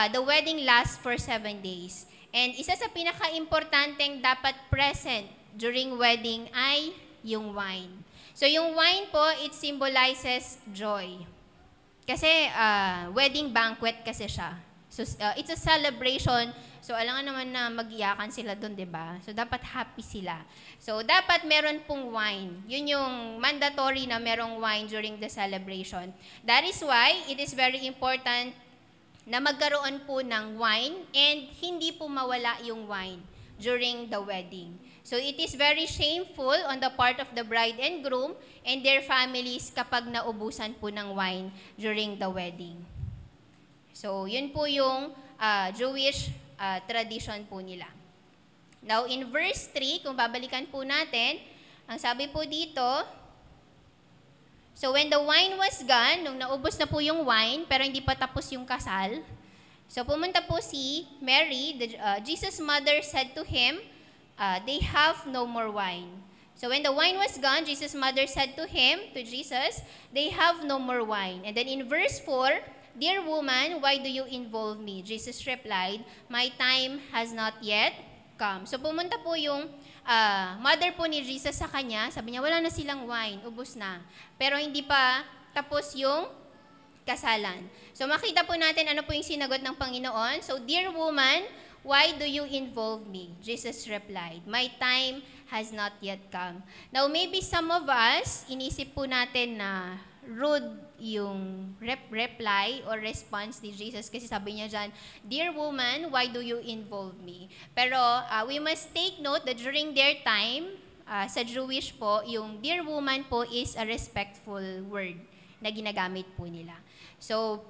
the wedding lasts for 7 days. And isa sa pinaka-importanteng dapat present during wedding ay yung wine. So yung wine po, it symbolizes joy. Kasi wedding banquet kasi siya. So it's a celebration. So alam nga naman na mag-iyakan sila doon, 'di ba? So dapat happy sila. So dapat meron pong wine. Yun yung mandatory na merong wine during the celebration. That is why it is very important na magkaroon po ng wine and hindi po mawala yung wine during the wedding. So it is very shameful on the part of the bride and groom and their families kapag naubusan po ng wine during the wedding. So yun po yung Jewish tradition po nila. Now in verse 3, kung babalikan po natin, ang sabi po dito, so when the wine was gone, nung naubos na po yung wine, pero hindi pa tapos yung kasal, so pumunta po si Mary, Jesus' mother said to him, they have no more wine. So when the wine was gone, Jesus' mother said to him, to Jesus, they have no more wine. And then in verse 4, dear woman, why do you involve me? Jesus replied, my time has not yet come. So pumunta po yung mother po ni Jesus sa kanya, sabi niya, wala na silang wine, ubos na. Pero hindi pa tapos yung kasalan. So makita po natin ano po yung sinagot ng Panginoon. So, dear woman, why do you involve me? Jesus replied, my time has not yet come. Now, maybe some of us, inisip po natin na rude yung reply or response ni Jesus kasi sabi niya dyan, dear woman, why do you involve me? Pero we must take note that during their time, sa Jewish po, yung dear woman po is a respectful word na ginagamit po nila. So,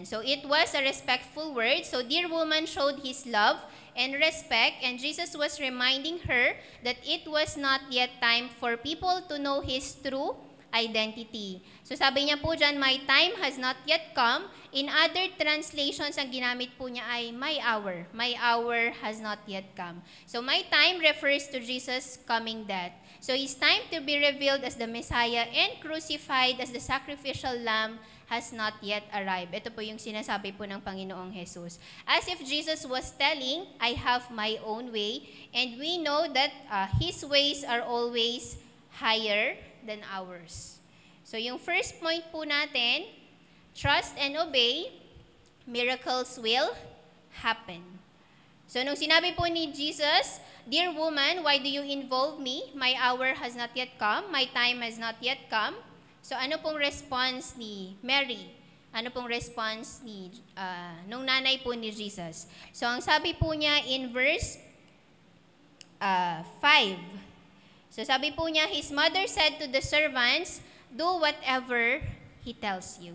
so it was a respectful word. So, dear woman showed his love and respect, and Jesus was reminding her that it was not yet time for people to know his true identity. So sabi niya po dyan, my time has not yet come. In other translations, ang ginamit po niya ay my hour. My hour has not yet come. So my time refers to Jesus' coming death. So his time to be revealed as the Messiah and crucified as the sacrificial lamb has not yet arrived. Ito po yung sinasabi po ng Panginoong Jesus. As if Jesus was telling, I have my own way, and we know that his ways are always higher than ours. So yung first point po natin, trust and obey, miracles will happen. So nung sinabi po ni Jesus, dear woman, why do you involve me? My hour has not yet come. My time has not yet come. So ano pong response ni Mary? Ano pong response ni nung nanay po ni Jesus? So ang sabi po niya in verse 5. So sabi po niya, his mother said to the servants, do whatever he tells you.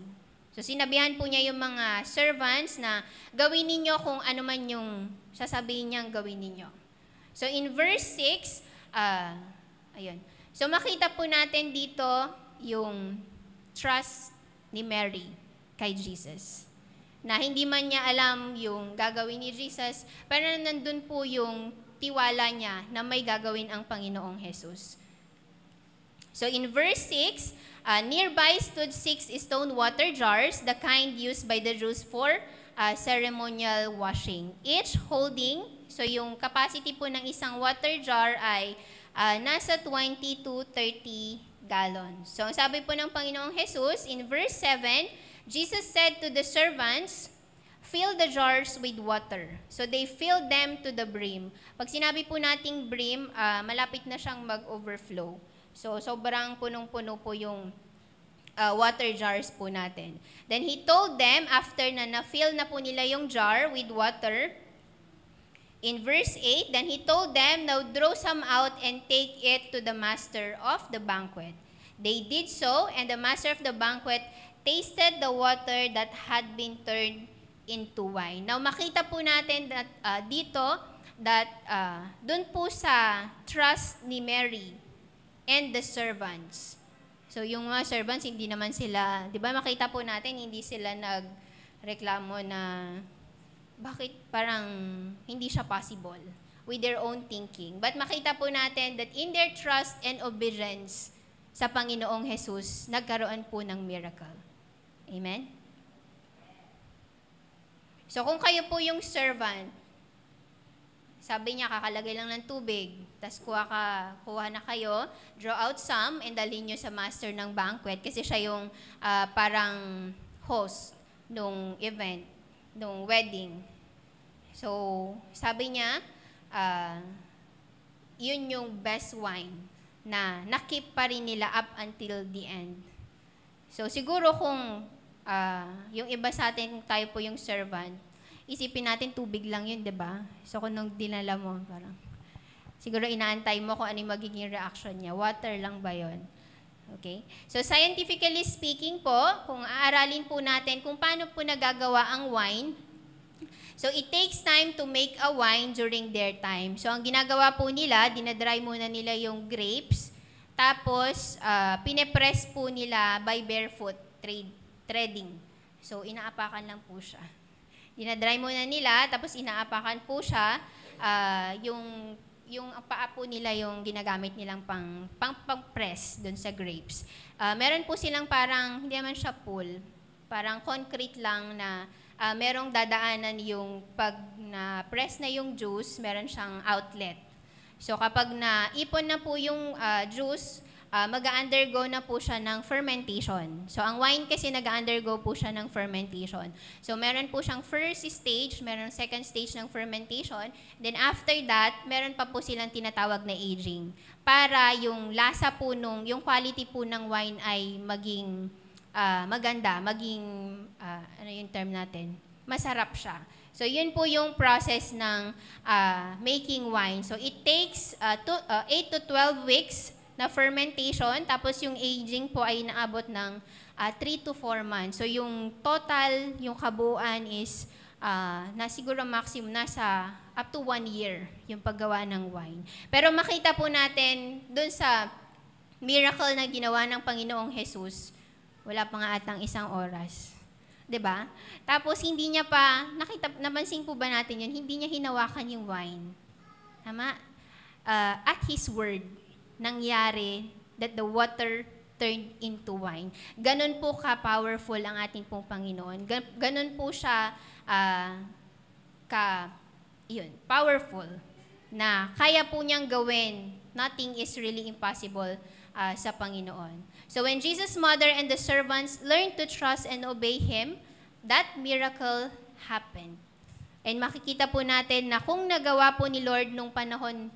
So sinabihan po niya yung mga servants na gawin ninyo kung ano man yung sasabihin niyang gawin ninyo. So in verse 6, ayun. So makita po natin dito yung trust ni Mary kay Jesus. Na hindi man niya alam yung gagawin ni Jesus, pero nandun po yung tiwala niya na may gagawin ang Panginoong Jesus. So in verse 6, nearby stood 6 stone water jars, the kind used by the Jews for ceremonial washing. Each holding, so yung capacity po ng isang water jar ay nasa 20 to 30 gallons. So ang sabi po ng Panginoong Jesus, in verse 7, Jesus said to the servants, fill the jars with water. So they filled them to the brim. Pag sinabi po nating brim, malapit na siyang mag-overflow. So sobrang punong-puno po yung water jars po natin. Then he told them, after na na-fill na po nila yung jar with water, in verse 8, then he told them, now draw some out and take it to the master of the banquet. They did so, and the master of the banquet tasted the water that had been turned into wine. Now, makita po natin that, dito that dun po sa trust ni Mary and the servants. So, yung mga servants, hindi naman sila, di ba makita po natin, hindi sila nagreklamo na bakit parang hindi siya possible with their own thinking. But makita po natin that in their trust and obedience sa Panginoong Jesus, nagkaroon po ng miracle. Amen? So kung kayo po yung servant, sabi niya, kakalagay lang ng tubig, tas kuha na kayo, draw out some, and dalhin nyo sa master ng banquet kasi siya yung parang host nung event, nung wedding. So, sabi niya, yun yung best wine na nakip pa rin nila up until the end. So, siguro kung yung iba sa atin, tayo po yung servant, isipin natin tubig lang yun, di ba? So, kung nung dinala mo, parang, siguro inaantay mo kung ano yung magiging reaction niya. Water lang ba yun? Okay? So, scientifically speaking po, kung aaralin po natin kung paano po nagagawa ang wine, so, it takes time to make a wine during their time. So, ang ginagawa po nila, dinadry muna nila yung grapes, tapos, pinepress po nila by barefoot threading. So, inaapakan lang po siya. Dinadry muna nila, tapos inaapakan po siya, yung paa po nila yung ginagamit nilang pang-press dun sa grapes. Meron po silang parang, hindi naman siya pool, parang concrete lang na merong dadaanan yung pag na-press na yung juice, meron siyang outlet. So kapag naipon na po yung juice, mag-undergo na po siya ng fermentation. So ang wine kasi nag-undergo po siya ng fermentation. So meron po siyang first stage, meron second stage ng fermentation, then after that, meron pa po silang tinatawag na aging. Para yung lasa po yung quality po ng wine ay maging maganda, maging, ano yung term natin? Masarap siya. So, yun po yung process ng making wine. So, it takes 8 to 12 weeks na fermentation, tapos yung aging po ay naabot ng 3 to 4 months. So, yung total, yung kabuuan is na siguro maximum nasa up to 1 year yung paggawa ng wine. Pero makita po natin dun sa miracle na ginawa ng Panginoong Jesus, wala pa nga atang 1 oras. 'Di ba? Tapos hindi niya pa, napansin po ba natin yun, hindi niya hinawakan yung wine. Tama? At His word, nangyari that the water turned into wine. Ganon po ka-powerful ang ating pong Panginoon. Ganon po siya powerful na kaya po niyang gawin. Nothing is really impossible sa Panginoon. So when Jesus' mother and the servants learned to trust and obey Him, that miracle happened. And makikita po natin na kung nagawa po ni Lord nung panahon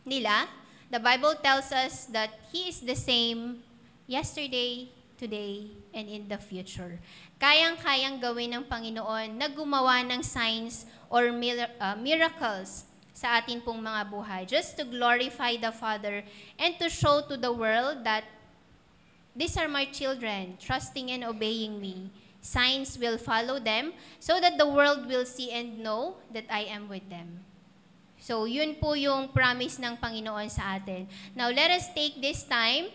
nila, the Bible tells us that He is the same yesterday, today, and in the future. Kayang-kayang gawin ng Panginoon na gumawa ng signs or miracles sa atin pong mga buhay, just to glorify the Father and to show to the world that these are my children, trusting and obeying me. Signs will follow them so that the world will see and know that I am with them. So, yun po yung promise ng Panginoon sa atin. Now, let us take this time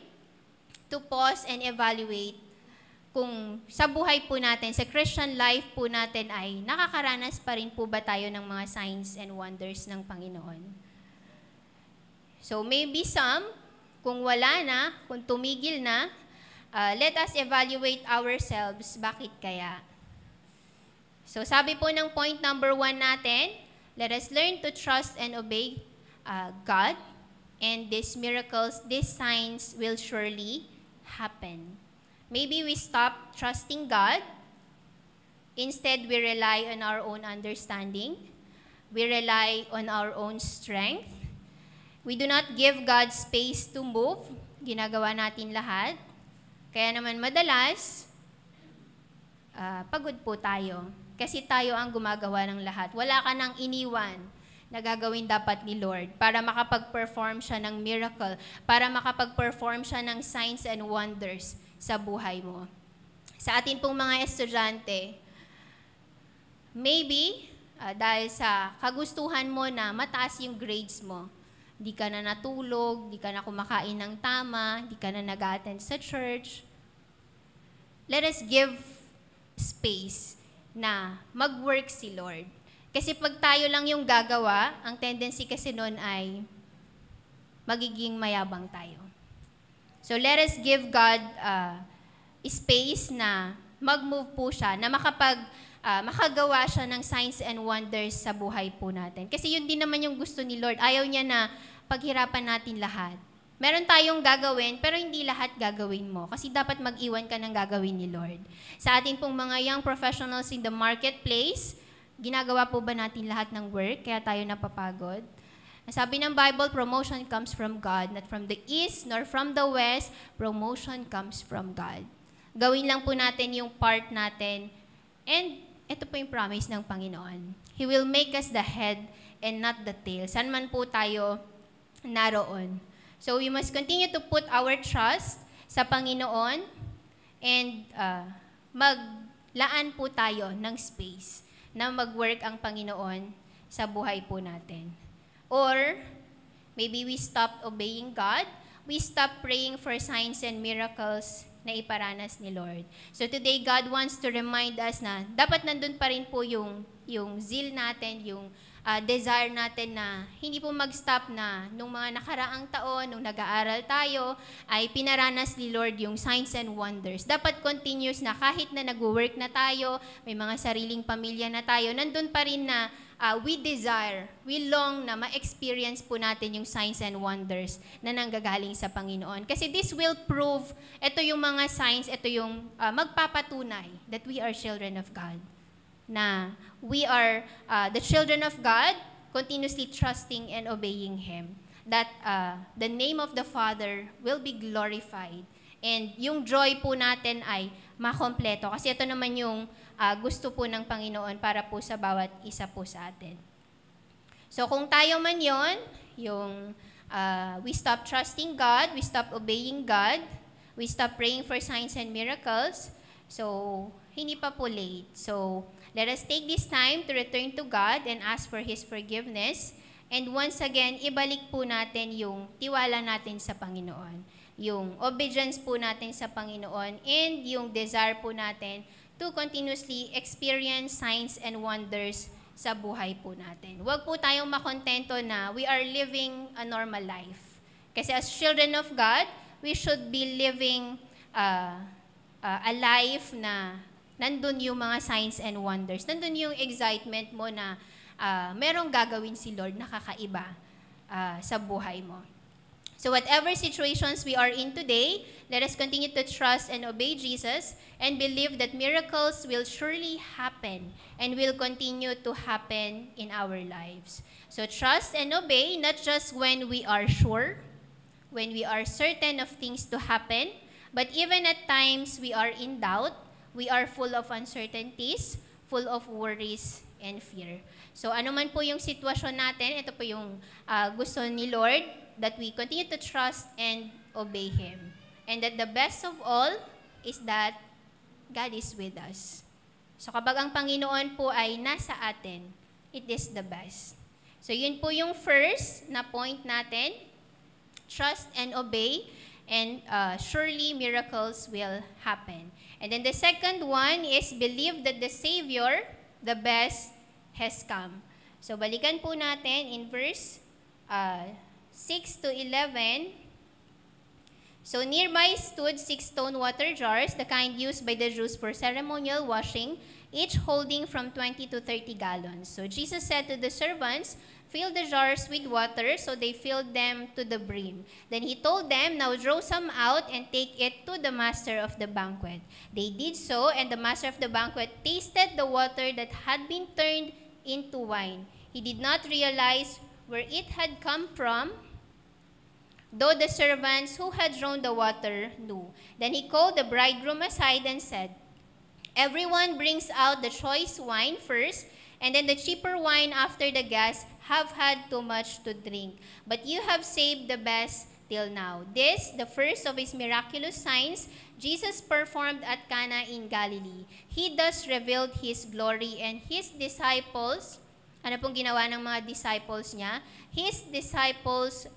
to pause and evaluate kung sa buhay po natin, sa Christian life po natin ay nakakaranas pa rin po ba tayo ng mga signs and wonders ng Panginoon. So, maybe some, kung wala na, kung tumigil na, let us evaluate ourselves. Bakit kaya? So, sabi po ng point number 1 natin, let us learn to trust and obey God, and these miracles, these signs will surely happen. Maybe we stop trusting God. Instead, we rely on our own understanding. We rely on our own strength. We do not give God space to move. Ginagawa natin lahat. Kaya naman madalas, pagod po tayo. Kasi tayo ang gumagawa ng lahat. Wala ka nang iniwan na gagawin dapat ni Lord para makapag-perform siya ng miracle, para makapag-perform siya ng signs and wonders sa buhay mo. Sa atin pong mga estudyante, maybe, dahil sa kagustuhan mo na mataas yung grades mo, di ka na natulog, di ka na kumakain ng tama, di ka na nag-attend sa church. Let us give space na mag-work si Lord. Kasi pag tayo lang yung gagawa, ang tendency kasi nun ay magiging mayabang tayo. So let us give God space na mag-move po siya, na makagawa siya ng signs and wonders sa buhay po natin. Kasi yun din naman yung gusto ni Lord. Ayaw niya na paghirapan natin lahat. Meron tayong gagawin, pero hindi lahat gagawin mo. Kasi dapat mag-iwan ka ng gagawin ni Lord. Sa atin pong mga young professionals in the marketplace, ginagawa po ba natin lahat ng work, kaya tayo napapagod? Sabi ng Bible, promotion comes from God, not from the east nor from the west. Promotion comes from God. Gawin lang po natin yung part natin. And ito po yung promise ng Panginoon. He will make us the head and not the tail. Saan man po tayo naroon. So we must continue to put our trust sa Panginoon and maglaan po tayo ng space na mag-work ang Panginoon sa buhay po natin. Or maybe we stopped obeying God, we stopped praying for signs and miracles na iparanas ni Lord. So today, God wants to remind us na dapat nandun pa rin po yung zeal natin, yung desire natin na hindi po mag-stop na nung mga nakaraang taon, nung nag-aaral tayo, ay pinaranas ni Lord yung signs and wonders. Dapat continuous na kahit na nag-work na tayo, may mga sariling pamilya na tayo, nandun pa rin na we desire, we long na ma-experience po natin yung signs and wonders na nanggagaling sa Panginoon. Kasi this will prove, ito yung mga signs, ito yung magpapatunay that we are children of God. Na we are the children of God, continuously trusting and obeying Him. That the name of the Father will be glorified. And yung joy po natin ay makompleto. Kasi ito naman yung gusto po ng Panginoon para po sa bawat isa po sa atin. So kung tayo man yon, yung we stop trusting God, we stop obeying God, we stop praying for signs and miracles, so hindi pa po late. So let us take this time to return to God and ask for His forgiveness. And once again, ibalik po natin yung tiwala natin sa Panginoon. Yung obedience po natin sa Panginoon and yung desire po natin to continuously experience signs and wonders sa buhay po natin. Huwag po tayong makontento na we are living a normal life. Kasi as children of God, we should be living a life na nandun yung mga signs and wonders. Nandun yung excitement mo na merong gagawin si Lord na kakaiba sa buhay mo. So whatever situations we are in today, let us continue to trust and obey Jesus and believe that miracles will surely happen and will continue to happen in our lives. So trust and obey not just when we are sure, when we are certain of things to happen, but even at times we are in doubt, we are full of uncertainties, full of worries and fear. So ano man po yung sitwasyon natin, ito po yung gusto ni Lord, that we continue to trust and obey Him. And that the best of all is that God is with us. So kapag ang Panginoon po ay nasa atin, it is the best. So yun po yung first na point natin, trust and obey, and surely miracles will happen. And then the second one is believe that the Savior, the best, has come. So balikan po natin in verse 6 to 11. So nearby stood 6 stone water jars, the kind used by the Jews for ceremonial washing, each holding from 20 to 30 gallons. So Jesus said to the servants, "Fill the jars with water," so they filled them to the brim. Then He told them, "Now draw some out and take it to the master of the banquet." They did so, and the master of the banquet tasted the water that had been turned into wine. He did not realize where it had come from, though the servants who had drawn the water knew. Then He called the bridegroom aside and said, "Everyone brings out the choice wine first, and then the cheaper wine after the guests have had too much to drink, but you have saved the best till now. This, the first of his miraculous signs, Jesus performed at Cana in Galilee. He thus revealed his glory, and his disciples, ano pong ginawa ng mga disciples niya? His disciples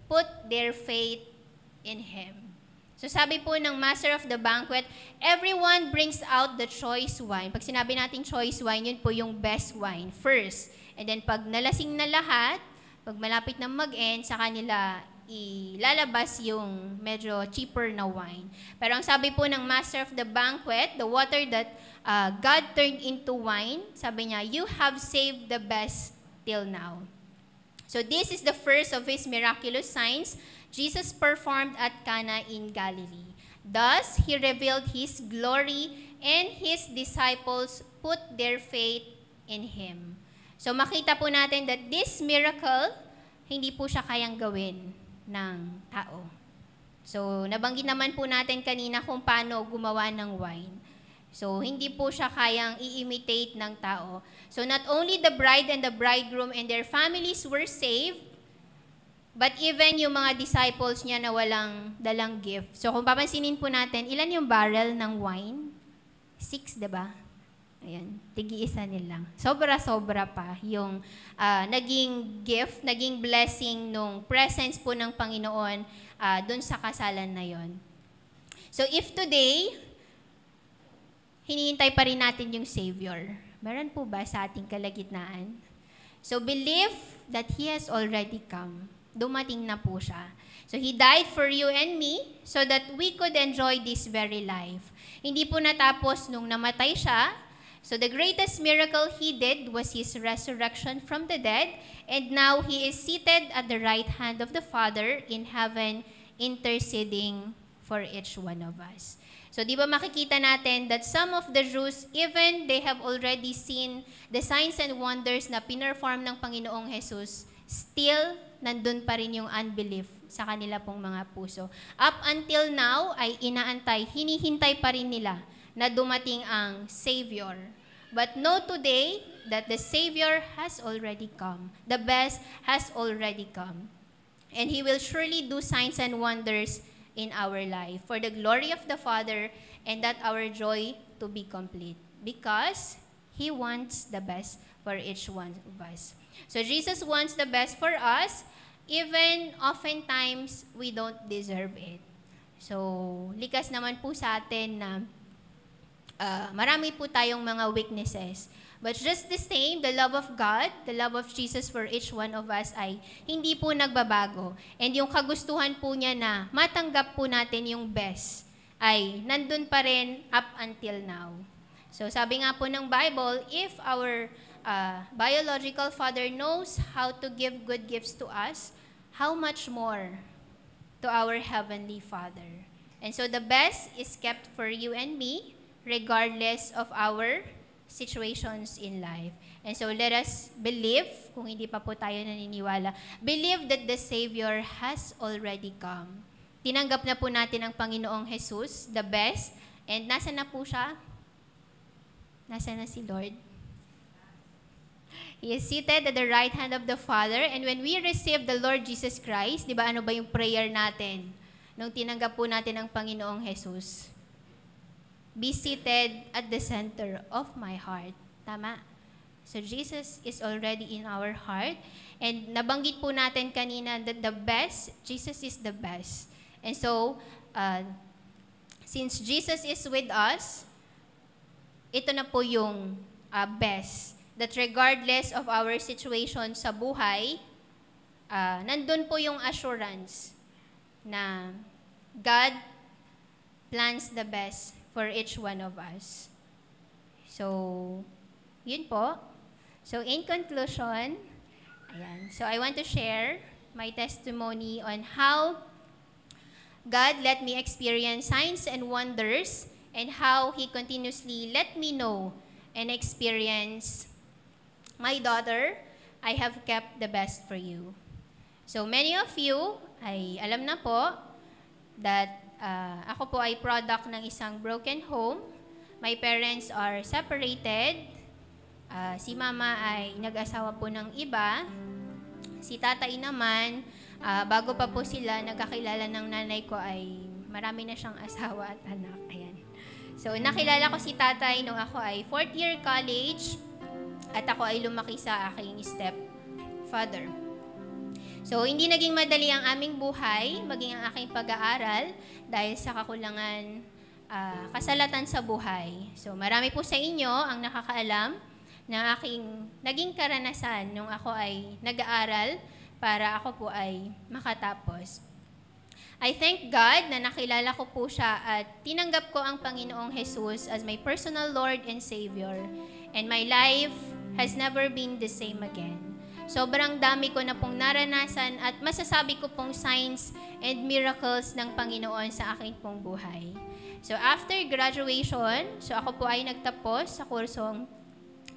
put their faith in him. So sabi po ng master of the banquet, everyone brings out the choice wine. Pag sinabi natin choice wine, yun po yung best wine first. And then pag nalasing na lahat, pag malapit na mag-end, sa kanila ilalabas yung medyo cheaper na wine. Pero ang sabi po ng master of the banquet, the water that God turned into wine, sabi niya, you have saved the best till now. So this is the first of his miraculous signs Jesus performed at Cana in Galilee. Thus, he revealed his glory, and his disciples put their faith in him. So makita po natin that this miracle, hindi po siya kayang gawin ng tao. So nabanggit naman po natin kanina kung paano gumawa ng wine. So hindi po siya kayang i-imitate ng tao. So not only the bride and the bridegroom and their families were saved, but even yung mga disciples niya na walang dalang gift. So kung papansinin po natin, ilan yung barrel ng wine? 6, diba? Ayan, tigi-isa nilang. Sobra-sobra pa yung naging gift, naging blessing nung presence po ng Panginoon dun sa kasalan na yon. So if today, hinihintay pa rin natin yung Savior, meron po ba sa ating kalagitnaan? So believe that He has already come. Dumating na po siya. So He died for you and me so that we could enjoy this very life. Hindi po natapos nung namatay siya. So the greatest miracle He did was His resurrection from the dead, and now He is seated at the right hand of the Father in heaven, interceding for each one of us. So di ba makikita natin that some of the Jews, even they have already seen the signs and wonders na pinerform ng Panginoong Jesus, still nandun pa rin yung unbelief sa kanila pong mga puso. Up until now ay inaantay, hinihintay pa rin nila na dumating ang Savior. But know today that the Savior has already come. The best has already come. And He will surely do signs and wonders in our life for the glory of the Father, and that our joy to be complete. Because He wants the best for each one of us. So Jesus wants the best for us, even oftentimes we don't deserve it. So, likas naman po sa atin na marami po tayong mga weaknesses. But just the same, the love of God, the love of Jesus for each one of us ay hindi po nagbabago. And yung kagustuhan po niya na matanggap po natin yung best ay nandun pa rin up until now. So sabi nga po ng Bible, if our biological father knows how to give good gifts to us, how much more to our Heavenly Father? And so the best is kept for you and me, regardless of our situations in life. And so let us believe, kung hindi pa po tayo naniniwala, believe that the Savior has already come. Tinanggap na po natin ang Panginoong Jesus, the best, and nasa na po siya? Nasa na si Lord? He is seated at the right hand of the Father, and when we receive the Lord Jesus Christ, di ba ano ba yung prayer natin nung tinanggap po natin ang Panginoong Jesus? Be seated at the center of my heart. Tama? So Jesus is already in our heart. And nabanggit po natin kanina that the best, Jesus is the best. And so, since Jesus is with us, ito na po yung best. That regardless of our situation sa buhay, nandun po yung assurance na God plans the best for each one of us. So, yun po. So, in conclusion, ayan. So, I want to share my testimony on how God let me experience signs and wonders, and how He continuously let me know and experience, my daughter, I have kept the best for you. So, many of you ay alam na po that ako po ay product ng isang broken home. My parents are separated. Si mama ay nag-asawa po ng iba. Si tatay naman, bago pa po sila nagkakilala ng nanay ko ay marami na siyang asawa at anak. Ayan. So, nakilala ko si tatay nung ako ay 4th year college at ako ay lumaki sa aking stepfather. So, hindi naging madali ang aming buhay, maging ang aking pag-aaral dahil sa kakulangan, kasalatan sa buhay. So, marami po sa inyo ang nakakaalam ng aking naging karanasan nung ako ay nag-aaral para ako po ay makatapos. I thank God na nakilala ko po siya at tinanggap ko ang Panginoong Jesus as my personal Lord and Savior. And my life has never been the same again. Sobrang dami ko na pong naranasan at masasabi ko pong signs and miracles ng Panginoon sa aking pong buhay. So after graduation, so ako po ay nagtapos sa kursong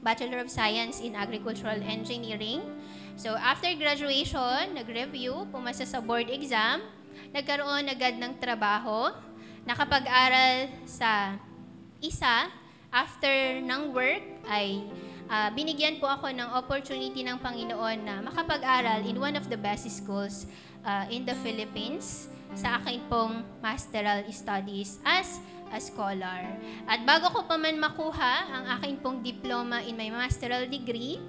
Bachelor of Science in Agricultural Engineering. So after graduation, nag-review, pumasa sa board exam, nagkaroon agad ng trabaho, nakapag-aral sa isa, after ng work ay binigyan po ako ng opportunity ng Panginoon na makapag-aral in one of the best schools in the Philippines sa akin pong masteral studies as a scholar. At bago ko pa man makuha ang akin pong diploma in my masteral degree,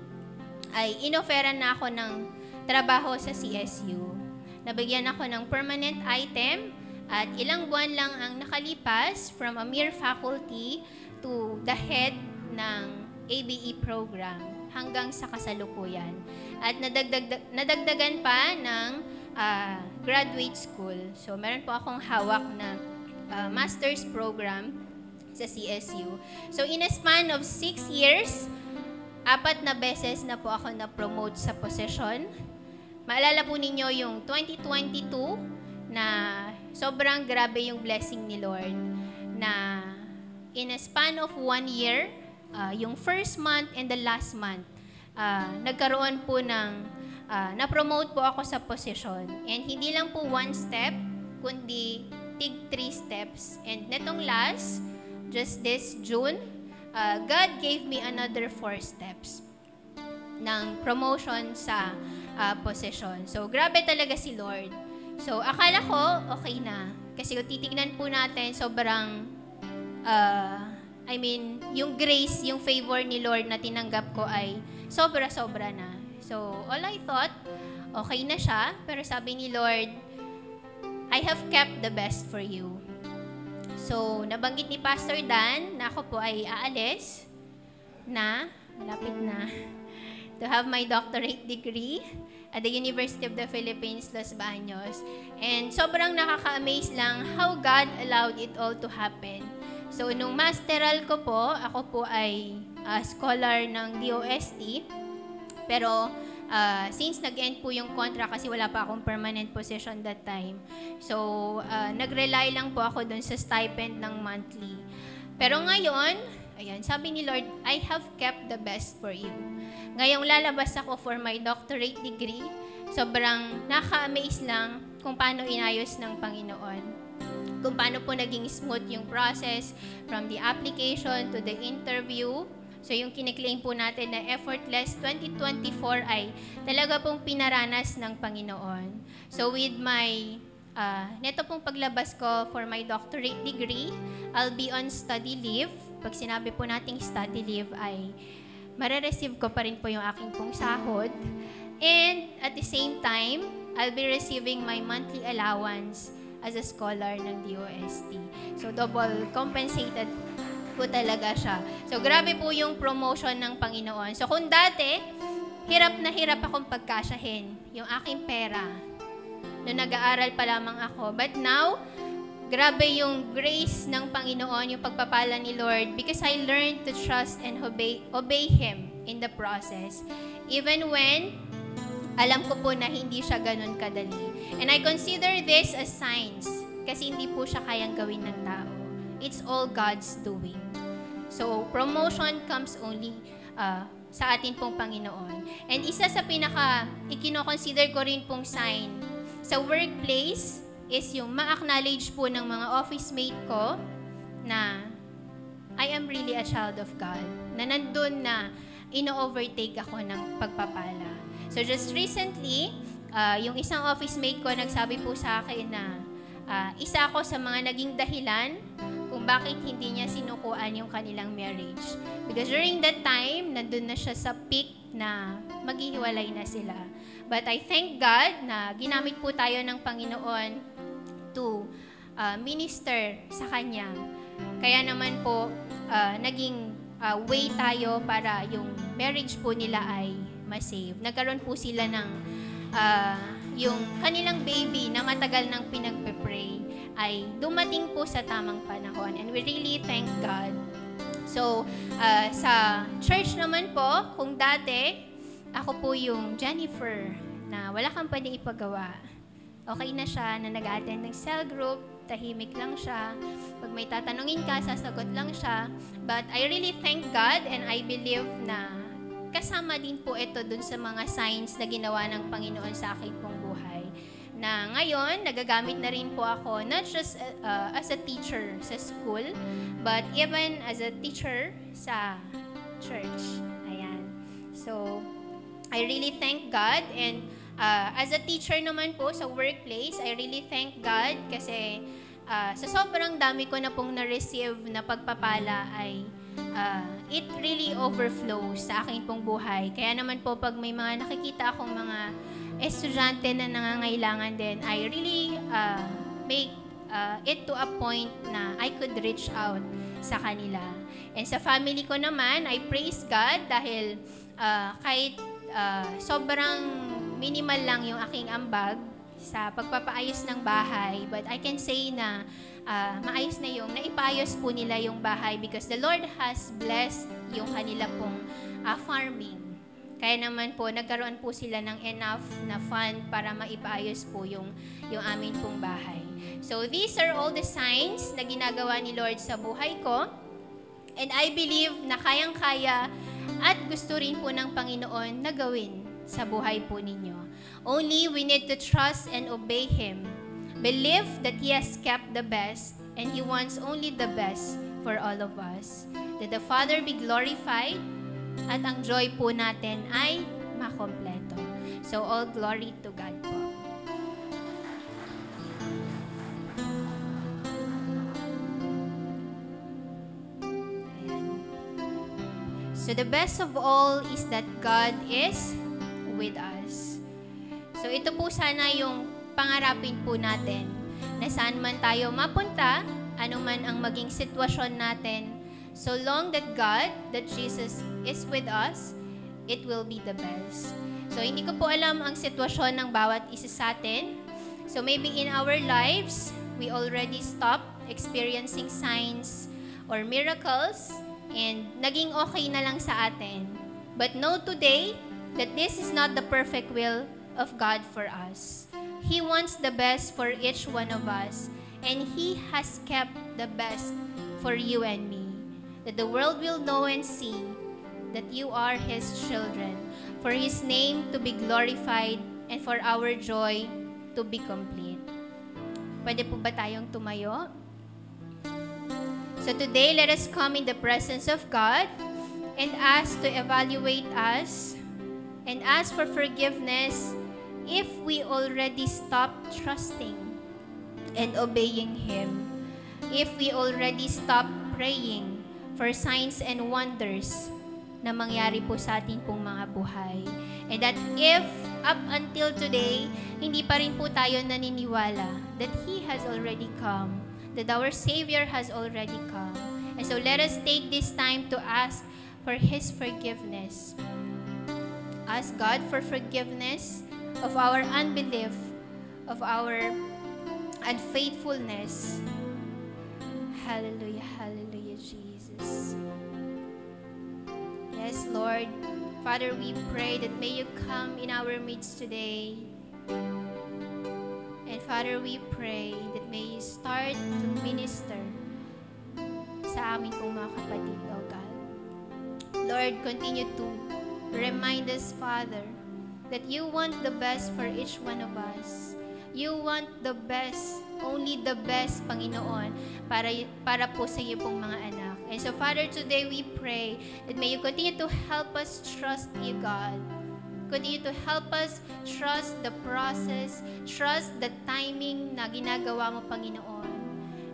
ay inoferan na ako ng trabaho sa CSU. Nabigyan ako ng permanent item at ilang buwan lang ang nakalipas from a mere faculty to the head ng ABE program hanggang sa kasalukuyan. At nadagdagan pa ng graduate school. So meron po akong hawak na master's program sa CSU. So in a span of 6 years, 4 na beses na po ako na-promote sa posisyon. Maalala po ninyo yung 2022 na sobrang grabe yung blessing ni Lord na in a span of 1 year, yung first month and the last month, nagkaroon po ng, na-promote po ako sa posisyon. And hindi lang po 1 step, kundi tig 3 steps. And netong last, just this June, God gave me another 4 steps ng promotion sa posisyon. So, grabe talaga si Lord. So, akala ko, okay na. Kasi kung titignan po natin, sobrang, yung grace, yung favor ni Lord na tinanggap ko ay sobra-sobra na. So, all I thought, okay na siya. Pero sabi ni Lord, I have kept the best for you. So, nabanggit ni Pastor Dan na ako po ay aalis na, malapit na, to have my doctorate degree at the University of the Philippines, Los Baños. And sobrang nakaka-amaze lang how God allowed it all to happen. So, nung masteral ko po, ako po ay scholar ng DOST. Pero, since nag-end po yung contract kasi wala pa akong permanent position that time. So, nag-rely lang po ako dun sa stipend ng monthly. Pero ngayon, ayan, sabi ni Lord, I have kept the best for you. Ngayong lalabas ako for my doctorate degree, sobrang naka-amaze lang kung paano inayos ng Panginoon. Kung paano po naging smooth yung process from the application to the interview. So yung kiniklaim po natin na effortless 2024 ay talaga pong pinaranas ng Panginoon. So with my, neto pong paglabas ko for my doctorate degree, I'll be on study leave. Pag sinabi po nating study leave ay mare-receive ko pa rin po yung aking pong sahod. And at the same time, I'll be receiving my monthly allowance as a scholar ng DOST. So double compensated po talaga siya. So grabe po yung promotion ng Panginoon. So kung dati, hirap na hirap akong pagkasyahin yung aking pera nung nag-aaral pa lamang ako. But now, grabe yung grace ng Panginoon, yung pagpapala ni Lord, because I learned to trust and obey Him in the process. Even when alam ko po na hindi siya ganun kadali. And I consider this as signs kasi hindi po siya kayang gawin ng tao. It's all God's doing. So, promotion comes only sa atin pong Panginoon. And isa sa ikino-consider ko rin pong sign sa workplace is yung ma-acknowledge po ng mga office mate ko na I am really a child of God. Na nandun na ino-overtake ako ng pagpapala. So just recently, yung isang office mate ko nagsabi po sa akin na isa ako sa mga naging dahilan kung bakit hindi niya sinukuan yung kanilang marriage. Because during that time, nandun na siya sa peak na maghihiwalay na sila. But I thank God na ginamit po tayo ng Panginoon to minister sa Kanya. Kaya naman po, naging way tayo para yung marriage po nila ay masave. Nagkaroon po sila ng yung kanilang baby na matagal nang pinagpe-pray ay dumating po sa tamang panahon. And we really thank God. So, sa church naman po, kung dati, ako po yung Jennifer na wala kang pwedeng ipagawa. Okay na siya na nag-attend ng cell group, tahimik lang siya. Pag may tatanungin ka, sasagot lang siya. But I really thank God and I believe na kasama din po ito dun sa mga signs na ginawa ng Panginoon sa akin pong buhay. Na ngayon, nagagamit na rin po ako not just as a teacher sa school, but even as a teacher sa church. Ayan. So, I really thank God and as a teacher naman po sa workplace, I really thank God kasi sa sobrang dami ko na pong na-receive na pagpapala ay it really overflows sa akin pong buhay. Kaya naman po pag may mga nakikita akong mga estudyante na nangangailangan din, I really make it to a point na I could reach out sa kanila. And sa family ko naman, I praise God dahil kahit sobrang minimal lang yung aking ambag sa pagpapaayos ng bahay, but I can say na maayos na yung naipaayos po nila yung bahay because the Lord has blessed yung kanila pong farming. Kaya naman po, nagkaroon po sila ng enough na fund para maipaayos po yung amin pong bahay. So these are all the signs na ginagawa ni Lord sa buhay ko. And I believe na kayang-kaya at gusto rin po ng Panginoon na gawin sa buhay po ninyo. Only we need to trust and obey Him. Believe that He has kept the best and He wants only the best for all of us. That the Father be glorified at ang joy po natin ay makompleto. So all glory to God po. So the best of all is that God is with us. So ito po sana yung pangarapin po natin na saan man tayo mapunta, anuman ang maging sitwasyon natin, so long that God, that Jesus is with us, it will be the best. So hindi ko po alam ang sitwasyon ng bawat isa sa atin. So maybe in our lives, we already stopped experiencing signs or miracles and naging okay na lang sa atin. But know today that this is not the perfect will of God for us. He wants the best for each one of us, and He has kept the best for you and me. That the world will know and see that you are His children, for His name to be glorified and for our joy to be complete. Pwede po ba tayong tumayo? So today, let us come in the presence of God and ask to evaluate us and ask for forgiveness if we already stopped trusting and obeying Him. If we already stopped praying for signs and wonders na mangyari po sa ating pong mga buhay. And that if up until today, hindi pa rin po tayo naniniwala that He has already come, that our Savior has already come. And so let us take this time to ask for His forgiveness. Ask God for forgiveness of our unbelief, of our unfaithfulness. Hallelujah, hallelujah, Jesus. Yes, Lord. Father, we pray that may You come in our midst today. And Father, we pray that may You start to minister sa amin pong mga kapatid, O God. Lord, continue to remind us, Father, that You want the best for each one of us. You want the best, only the best, Panginoon, para po sa iyo pong mga anak. And so, Father, today we pray that may you continue to help us trust you, God. Continue to help us trust the process, trust the timing na ginagawa mo, Panginoon.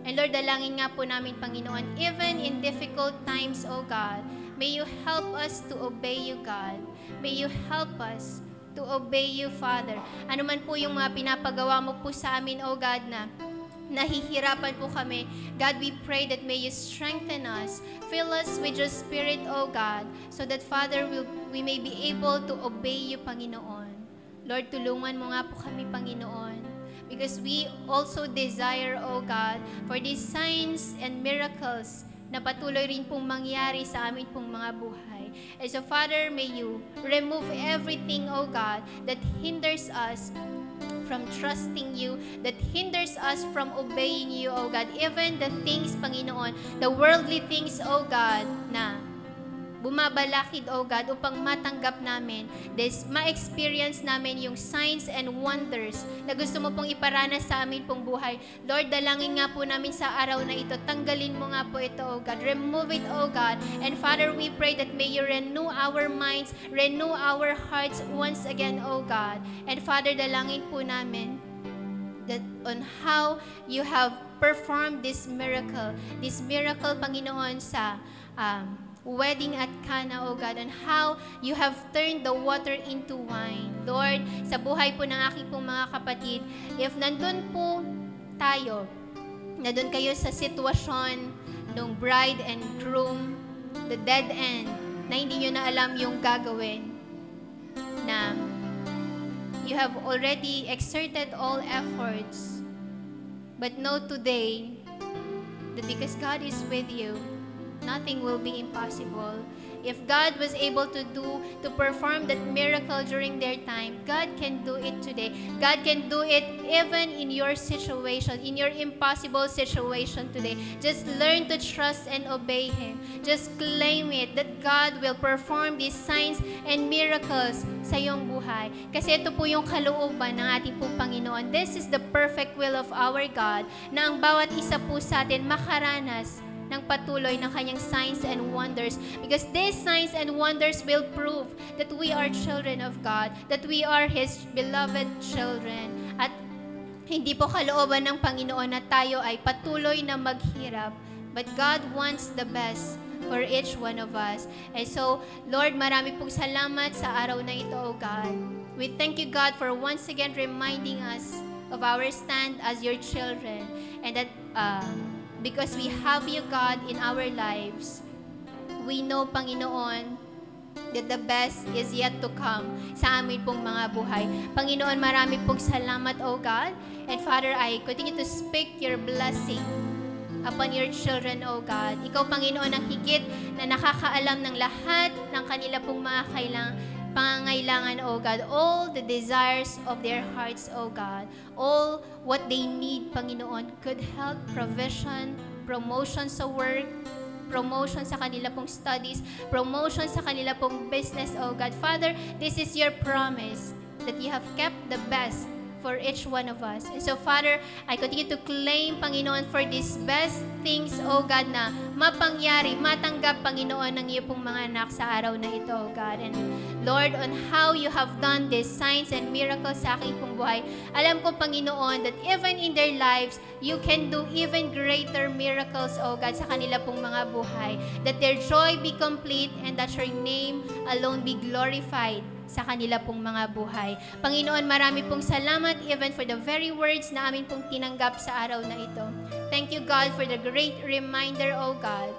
And Lord, dalangin nga po namin, Panginoon, even in difficult times, O God, may you help us to obey you, God. May you help us to obey you, Father. Ano man po yung mga pinapagawa mo po sa amin, O God, na nahihirapan po kami. God, we pray that may you strengthen us. Fill us with your Spirit, O God, so that, Father, we may be able to obey you, Panginoon. Lord, tulungan mo nga po kami, Panginoon, because we also desire, O God, for these signs and miracles na patuloy rin pong mangyari sa amin pong mga buhay. And so, Father, may you remove everything, O God, that hinders us from trusting you, that hinders us from obeying you, O God. Even the things, Panginoon, the worldly things, O God, na bumabalakid, O God, upang matanggap namin, ma-experience namin yung signs and wonders na gusto mo pong iparanas sa amin pong buhay. Lord, dalangin nga po namin sa araw na ito, tanggalin mo nga po ito, O God. Remove it, O God. And Father, we pray that may you renew our minds, renew our hearts once again, O God. And Father, dalangin po namin that on how you have performed this miracle, Panginoon, sa wedding at Cana, O God, and how you have turned the water into wine. Lord, sa buhay po ng aking pong mga kapatid, if nandun po tayo, nandun kayo sa sitwasyon ng bride and groom, the dead end, na hindi nyo na alam yung gagawin, na you have already exerted all efforts, but know today that because God is with you, nothing will be impossible. If God was able to perform that miracle during their time, God can do it today. God can do it even in your situation, in your impossible situation today. Just learn to trust and obey Him. Just claim it that God will perform these signs and miracles sa iyong buhay. Kasi ito po yung kalooban ng ating pong Panginoon. This is the perfect will of our God, na ang bawat isa po sa atin makaranas ng patuloy ng kanyang signs and wonders, because these signs and wonders will prove that we are children of God, that we are His beloved children. At hindi po kalooban ng Panginoon na tayo ay patuloy na maghirap, but God wants the best for each one of us. And so, Lord, marami pong salamat sa araw na ito, O God. We thank you, God, for once again reminding us of our stand as your children, and that because we have you, God, in our lives, we know, Panginoon, that the best is yet to come sa amin pong mga buhay. Panginoon, marami pong salamat, O God. And Father, I continue to speak your blessing upon your children, O God. Ikaw, Panginoon, ang higit na nakakaalam ng lahat ng kanila pong mga pangangailangan, O God, all the desires of their hearts, O God, all what they need, Panginoon, good health, provision, promotion sa work, promotion sa kanila pong studies, promotion sa kanila pong business, O God. Father, this is your promise that you have kept the best for each one of us. And so, Father, I continue to claim, Panginoon, for these best things, O God, na mapangyari, matanggap, Panginoon, ng iyo pong mga anak sa araw na ito, O God. And Lord, on how you have done these signs and miracles sa aking pong buhay, alam ko, Panginoon, that even in their lives, you can do even greater miracles, O God, sa kanila pong mga buhay. That their joy be complete and that your name alone be glorified sa kanila pong mga buhay. Panginoon, marami pong salamat even for the very words na amin pong tinanggap sa araw na ito. Thank you, God, for the great reminder, O God,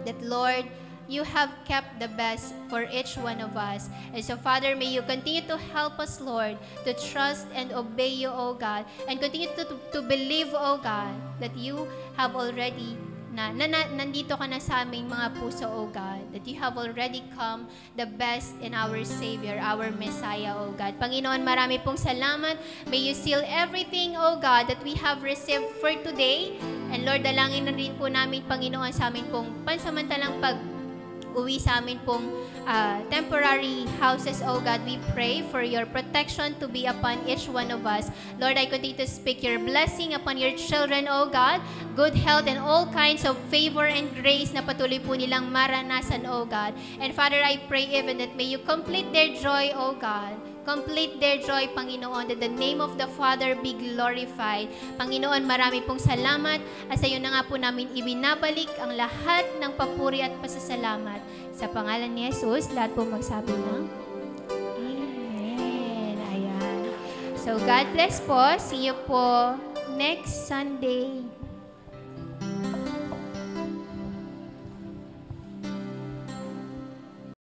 that, Lord, you have kept the best for each one of us. And so, Father, may you continue to help us, Lord, to trust and obey you, O God, and continue to believe, O God, that you have already nandito ka na sa aming mga puso, O God, that you have already come the best in our Savior, our Messiah, O God. Panginoon, marami pong salamat. May you seal everything, O God, that we have received for today. And Lord, dalangin na rin po namin, Panginoon, sa amin pong pansamantalang mag-uwi sa amin pong temporary houses, oh God, we pray for your protection to be upon each one of us. Lord, I continue to speak your blessing upon your children, oh God, good health and all kinds of favor and grace na patuloy po nilang maranasan, oh God. And Father, I pray even that may you complete their joy, oh God. Complete their joy, Panginoon, that the name of the Father be glorified. Panginoon, marami pong salamat at sa iyo na nga po namin ibinabalik ang lahat ng papuri at pasasalamat. Sa pangalan ni Jesus, lahat po magsabi ng Amen. Ayan. So, God bless po. See you po next Sunday.